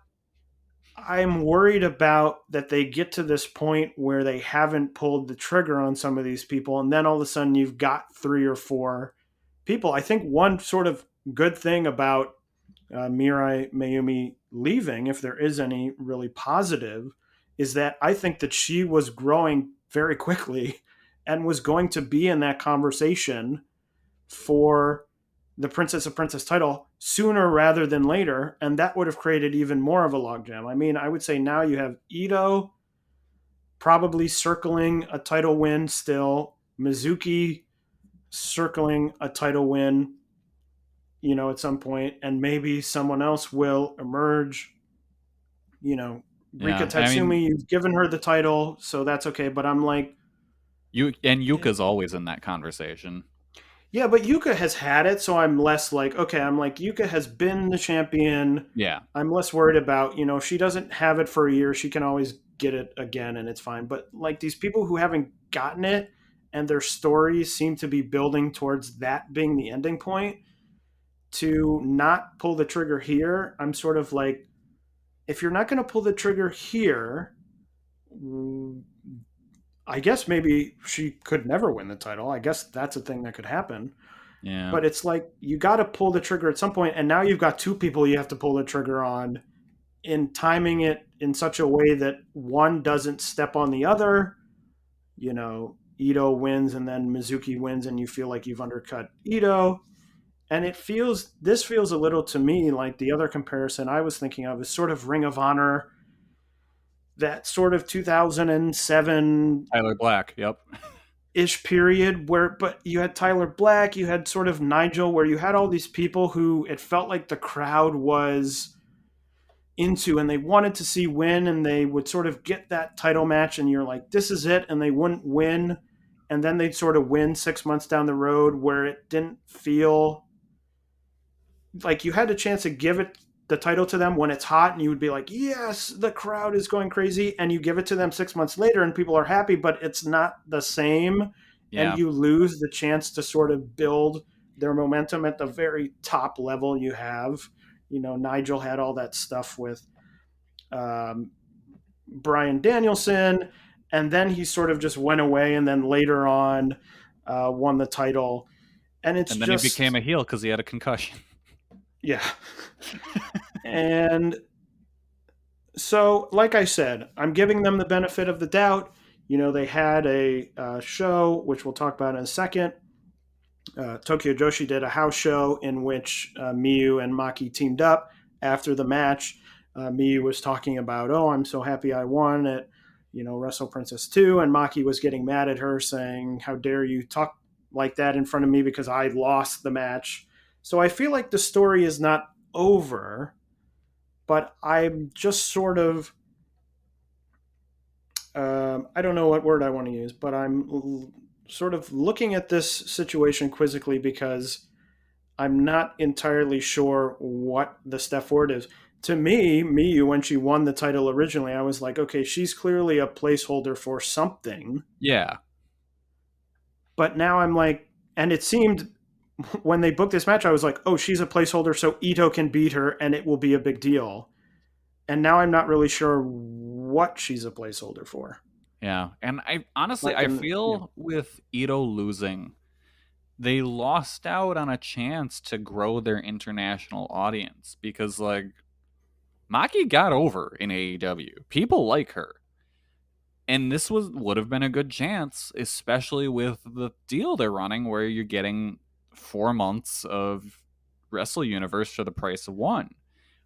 I'm worried about that they get to this point where they haven't pulled the trigger on some of these people and then all of a sudden you've got 3 or 4 people. I think one sort of good thing about Mirai Mayumi leaving, if there is any really positive, is that I think that she was growing very quickly and was going to be in that conversation for the Princess of Princess title sooner rather than later, and that would have created even more of a logjam. I mean, I would say now you have Itoh probably circling a title win still, Mizuki circling a title win, at some point, and maybe someone else will emerge. Rika Yeah. I mean, Tatsumi, you've given her the title, so that's okay. But I'm like, Yuka's always in that conversation. yeah, but Yuka has had it, so I'm less like, okay, I'm like, Yuka has been the champion. Yeah. I'm less worried about, if she doesn't have it for a year, she can always get it again and it's fine. But like these people who haven't gotten it and their stories seem to be building towards that being the ending point, to not pull the trigger here, I'm sort of like, if you're not going to pull the trigger here, I guess maybe she could never win the title. I guess that's a thing that could happen. Yeah. But it's like you got to pull the trigger at some point, and now you've got 2 people you have to pull the trigger on, in timing it in such a way that one doesn't step on the other. Itoh wins, and then Mizuki wins, and you feel like you've undercut Itoh. And this feels a little to me like the other comparison I was thinking of is sort of Ring of Honor, that sort of 2007 Tyler Black. Yep. ish period but you had Tyler Black, you had sort of Nigel, where you had all these people who it felt like the crowd was into and they wanted to see win, and they would sort of get that title match and you're like, this is it, and they wouldn't win, and then they'd sort of win 6 months down the road where it didn't feel like you had a chance to give it the title to them when it's hot and you would be like, yes, the crowd is going crazy, and you give it to them 6 months later and people are happy, but it's not the same. Yeah. And you lose the chance to sort of build their momentum at the very top level you have. Nigel had all that stuff with Bryan Danielson, and then he sort of just went away and then later on won the title. And then he became a heel because he had a concussion. Yeah. And so, like I said, I'm giving them the benefit of the doubt. They had a show, which we'll talk about in a second. Tokyo Joshi did a house show in which Miyu and Maki teamed up after the match. Miyu was talking about, oh, I'm so happy I won at, Wrestle Princess 2. And Maki was getting mad at her saying, how dare you talk like that in front of me because I lost the match. So I feel like the story is not over, but I'm just sort of, I don't know what word I want to use, but I'm sort of looking at this situation quizzically because I'm not entirely sure what the step forward is. To me, Miyu, when she won the title originally, I was like, okay, she's clearly a placeholder for something. Yeah. But now I'm like, and it seemed when they booked this match, I was like, oh, she's a placeholder so Itoh can beat her and it will be a big deal. And now I'm not really sure what she's a placeholder for. Yeah. And I honestly, I feel with Itoh losing, they lost out on a chance to grow their international audience because, like, Maki got over in AEW. People like her. And this would have been a good chance, especially with the deal they're running where you're getting 4 months of Wrestle Universe for the price of one.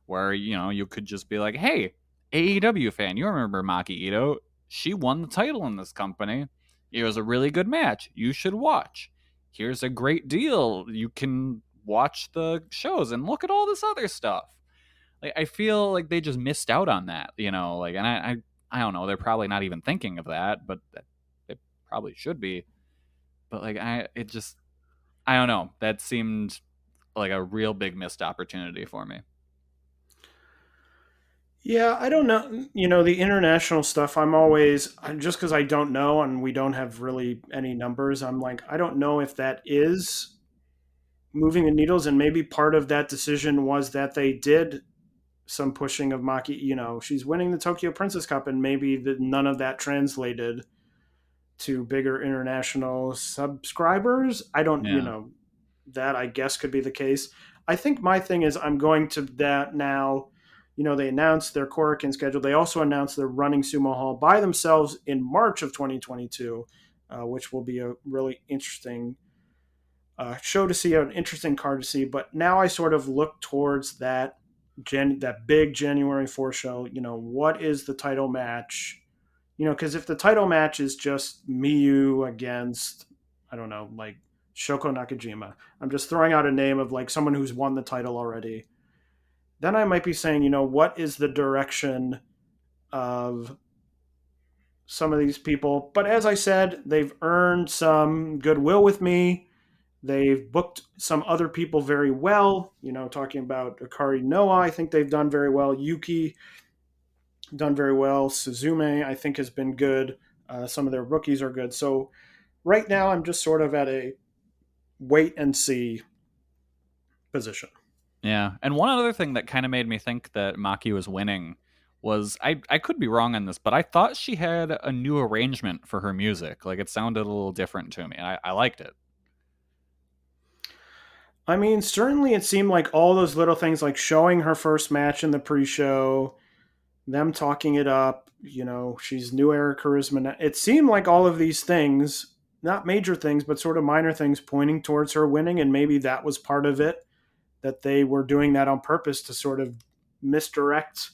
Where, you could just be like, hey, AEW fan, you remember Maki Itoh? She won the title in this company. It was a really good match. You should watch. Here's a great deal. You can watch the shows and look at all this other stuff. Like, I feel like they just missed out on that, and I don't know. They're probably not even thinking of that, but it probably should be. But like, I don't know. That seemed like a real big missed opportunity for me. Yeah, I don't know. The international stuff, just because I don't know and we don't have really any numbers, I'm like, I don't know if that is moving the needles. And maybe part of that decision was that they did some pushing of Maki. She's winning the Tokyo Princess Cup, and maybe none of that translated to bigger international subscribers. I don't, Yeah. that I guess could be the case. I think my thing is I'm going to that now. They announced their Korakuen schedule. They also announced they're running Sumo Hall by themselves in March of 2022, which will be a really interesting show to see, an interesting card to see. But now I sort of look towards that that big January 4 show. What is the title match? Because if the title match is just Miyu against, I don't know, like Shoko Nakajima, I'm just throwing out a name of like someone who's won the title already, then I might be saying, what is the direction of some of these people? But as I said, they've earned some goodwill with me. They've booked some other people very well. Talking about Akari Noah, I think they've done very well. Yuki done very well. Suzume, I think, has been good. Some of their rookies are good. So right now, I'm just sort of at a wait and see position. Yeah. And one other thing that kind of made me think that Maki was winning was I could be wrong on this, but I thought she had a new arrangement for her music. Like, it sounded a little different to me. I liked it. I mean, certainly it seemed like all those little things, like showing her first match in the pre-show, them talking it up, she's new era charisma. It seemed like all of these things, not major things, but sort of minor things pointing towards her winning. And maybe that was part of it, that they were doing that on purpose to sort of misdirect.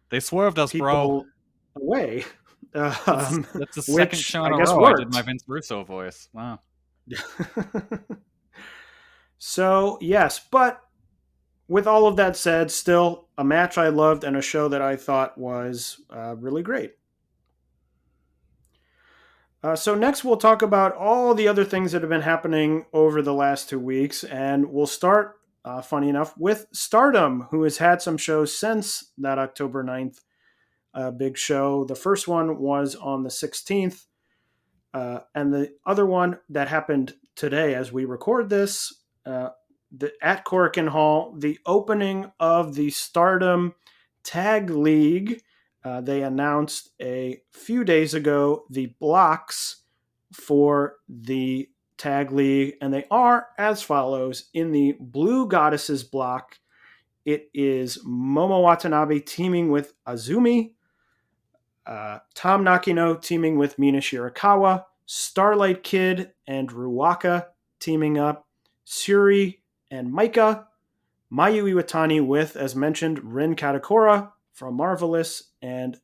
They swerved us, people away. That's the second show in a row I did my Vince Russo voice. Wow. So, yes, but with all of that said, still a match I loved and a show that I thought was really great. So next we'll talk about all the other things that have been happening over the last 2 weeks, and we'll start, funny enough, with Stardom, who has had some shows since that October 9th big show. The first one was on the 16th, and the other one that happened today as we record this, at Korakuen Hall, the opening of the Stardom Tag League. They announced a few days ago the blocks for the Tag League, and they are as follows. In the Blue Goddesses block, It is Momo Watanabe teaming with Azumi, Tom Nakino teaming with Mina Shirakawa, Starlight Kid and Ruaka teaming up, Suri and Maika, Mayu Iwatani with, as mentioned, Rin Katakura from Marvelous, and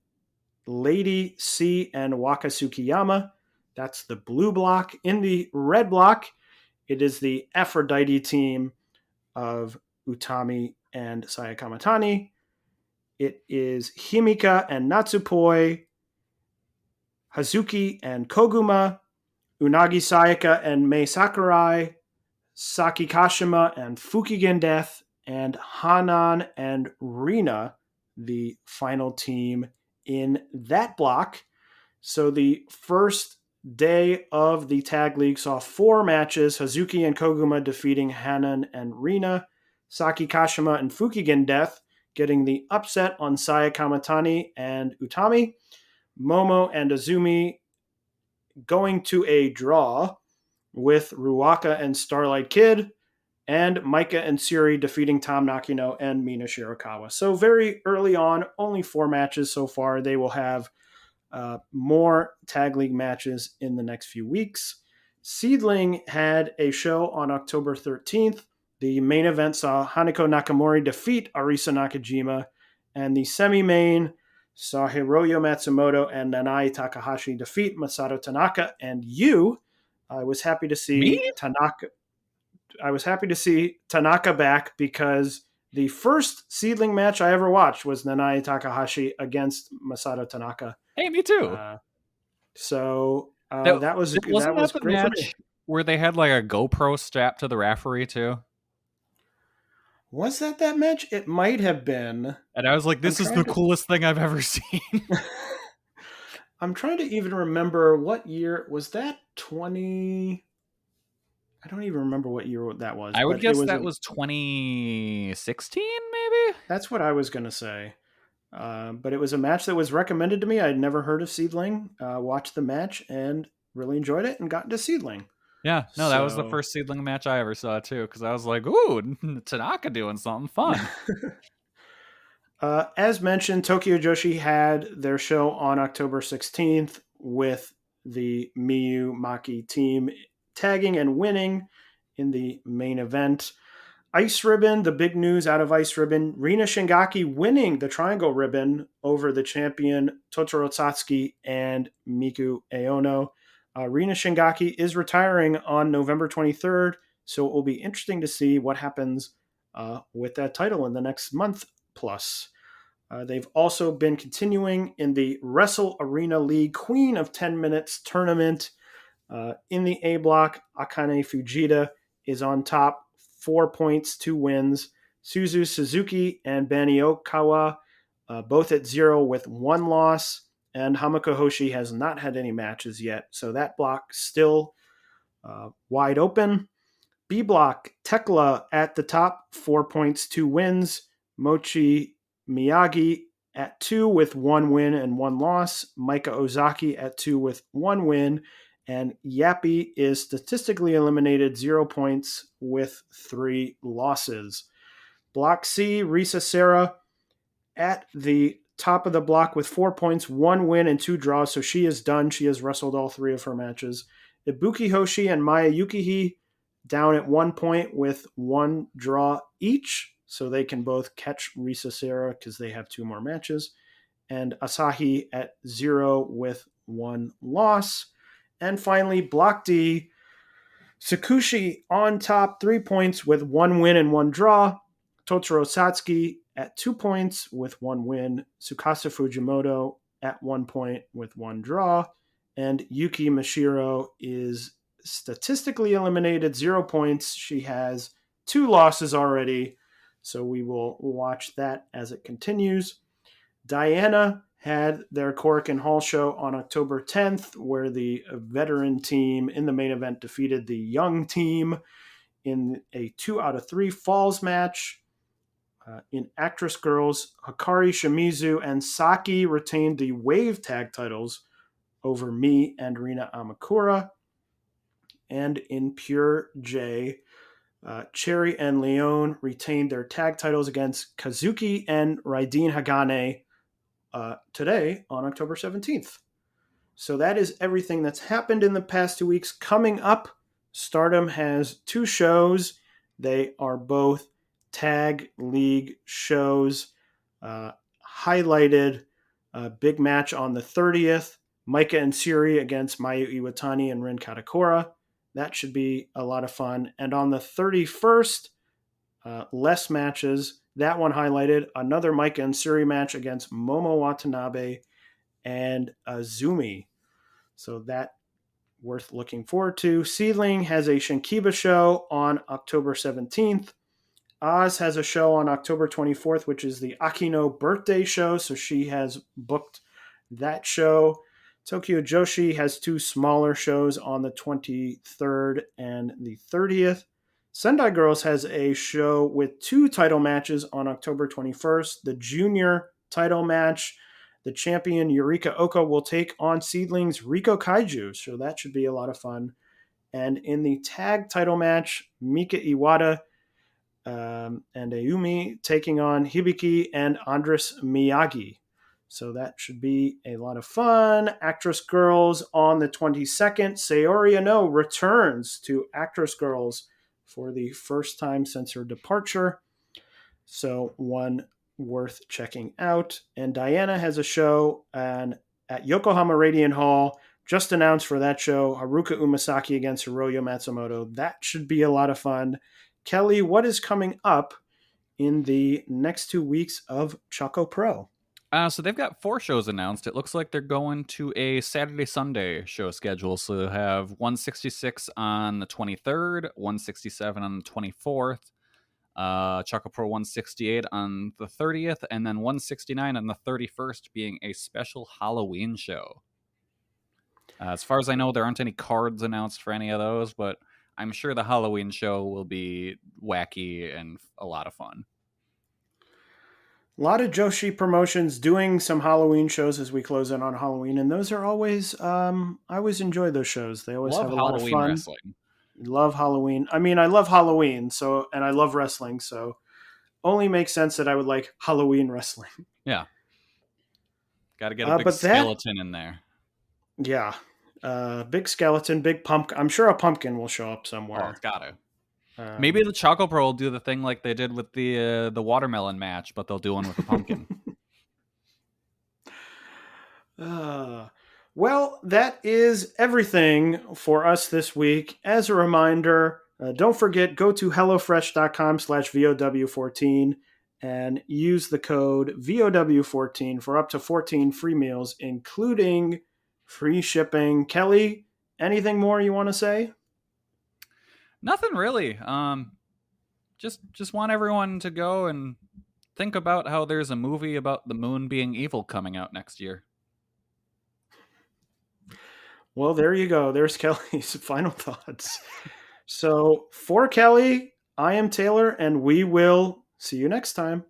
Lady C and Waka Tsukiyama. That's the blue block. In the red block, it is the Aphrodite team of Utami and Sayakamatani. It is Himika and Natsupoi, Hazuki and Koguma, Unagi Sayaka and Mei Sakurai, Saki Kashima and Fukigen Death, and Hanan and Rina, the final team in that block. So the first day of the Tag League saw 4 matches, Hazuki and Koguma defeating Hanan and Rina, Saki Kashima and Fukigen Death getting the upset on Saya Kamatani and Utami, Momo and Azumi going to a draw with Ruaka and Starlight Kid, and Maika and Suri defeating Tom Nakino and Mina Shirakawa. So very early on, only 4 matches so far. They will have more Tag League matches in the next few weeks. SEAdLINNG had a show on October 13th. The main event saw Hanako Nakamori defeat Arisa Nakajima, and the semi-main saw Hiroyo Matsumoto and Nanae Takahashi defeat Masato Tanaka. And I was happy to see Me? Tanaka back because the first SEAdLINNG match I ever watched was Nanae Takahashi against Masato Tanaka. Hey, me too. That was wasn't that the great for me. match where they had like a GoPro strapped to the referee too? Was that match? It might have been. And I was like, this is the coolest thing I've ever seen. I'm trying to even remember what year was that. 20. I don't even remember what year that was. I would guess that was 2016, maybe? That's what I was going to say. But it was a match that was recommended to me. I'd never heard of SEAdLINNG. Watched the match and really enjoyed it and got into SEAdLINNG. Yeah, no, that was the first SEAdLINNG match I ever saw too, because I was like, ooh, Tanaka doing something fun. As mentioned, Tokyo Joshi had their show on October 16th with the Miyu Maki team tagging and winning in the main event. Ice Ribbon, the big news out of Ice Ribbon, Rina Shingaki winning the Triangle Ribbon over the champion Totoro Satsuki and Miku Aono. Rina Shingaki is retiring on November 23rd, so it will be interesting to see what happens with that title in the next month plus. They've also been continuing in the Wrestle Arena League Queen of 10 Minutes tournament. In the A block, Akane Fujita is on top, 4 points, 2 wins. Suzu Suzuki and Bani Okawa both at 0 with 1 loss. And Hamako Hoshi has not had any matches yet, so that block still wide open. B block, Tekla at the top, 4 points, 2 wins. Mochi Miyagi at 2 with 1 win and 1 loss. Maika Ozaki at 2 with 1 win. And Yappy is statistically eliminated, 0 points with 3 losses. Block C, Risa Serra at the top of the block with 4 points, 1 win and 2 draws. So she is done. She has wrestled all 3 of her matches. Ibuki Hoshi and Maya Yukihi down at 1 point with 1 draw each. So they can both catch Risa Serra because they have 2 more matches. And Asahi at 0 with 1 loss. And finally, Block D, Tsukushi on top, 3 points with 1 win and 1 draw. Totoro Satsuki at 2 points with 1 win. Tsukasa Fujimoto at 1 point with 1 draw. And Yuki Mashiro is statistically eliminated, 0 points. She has 2 losses already, so we will watch that as it continues. Diana had their Korakuen Hall show on October 10th, where the veteran team in the main event defeated the young team in a 2 out of 3 falls match. In Actress Girls, Hikari Shimizu and Saki retained the Wave Tag titles over Mi and Rina Amakura. And in Pure J, Cherry and Leone retained their tag titles against Kazuki and Raiden Hagane today on October 17th. So that is everything that's happened in the past 2 weeks. Coming up, Stardom has 2 shows. They are both tag league shows. Highlighted a big match on the 30th. Micah and Siri against Mayu Iwatani and Rin Katakura. That should be a lot of fun. And on the 31st, less matches. That one highlighted another Micah and Suri match against Momo Watanabe and Azumi. So that worth looking forward to. SEAdLINNG has a Shinkiba show on October 17th. Oz has a show on October 24th, which is the Akino birthday show. So she has booked that show. Tokyo Joshi has 2 smaller shows on the 23rd and the 30th. Sendai Girls has a show with 2 title matches on October 21st. The junior title match, the champion Yurika Oka will take on SEAdLINNG's Riko Kaiju, so that should be a lot of fun. And in the tag title match, Mika Iwata and Ayumi taking on Hibiki and Andres Miyagi. So that should be a lot of fun. Actress Girls on the 22nd. Saori Anou returns to Actress Girls for the first time since her departure. So one worth checking out. And Diana has a show at Yokohama Radiant Hall. Just announced for that show, Haruka Umasaki against Hiroyo Matsumoto. That should be a lot of fun. Kelly, what is coming up in the next 2 weeks of Choco Pro? So they've got 4 shows announced. It looks like they're going to a Saturday-Sunday show schedule. So they'll have 166 on the 23rd, 167 on the 24th, Choco Pro 168 on the 30th, and then 169 on the 31st being a special Halloween show. As far as I know, there aren't any cards announced for any of those, but I'm sure the Halloween show will be wacky and a lot of fun. A lot of Joshi promotions doing some Halloween shows as we close in on Halloween, and those are always, I always enjoy those shows. They always have a lot of fun. Wrestling. Love Halloween. I mean, I love Halloween, and I love wrestling, so only makes sense that I would like Halloween wrestling. Yeah. Got to get a big skeleton in there. Yeah. Big skeleton, big pumpkin. I'm sure a pumpkin will show up somewhere. Oh, it's got to. Maybe the Choco Pro will do the thing like they did with the watermelon match, but they'll do one with a pumpkin. Well, that is everything for us this week. As a reminder, don't forget, go to hellofresh.com/VOW14 and use the code VOW14 for up to 14 free meals, including free shipping. Kelly, anything more you want to say? Nothing really. Just want everyone to go and think about how there's a movie about the moon being evil coming out next year. Well, there you go. There's Kelly's final thoughts. So for Kelly, I am Taylor, and we will see you next time.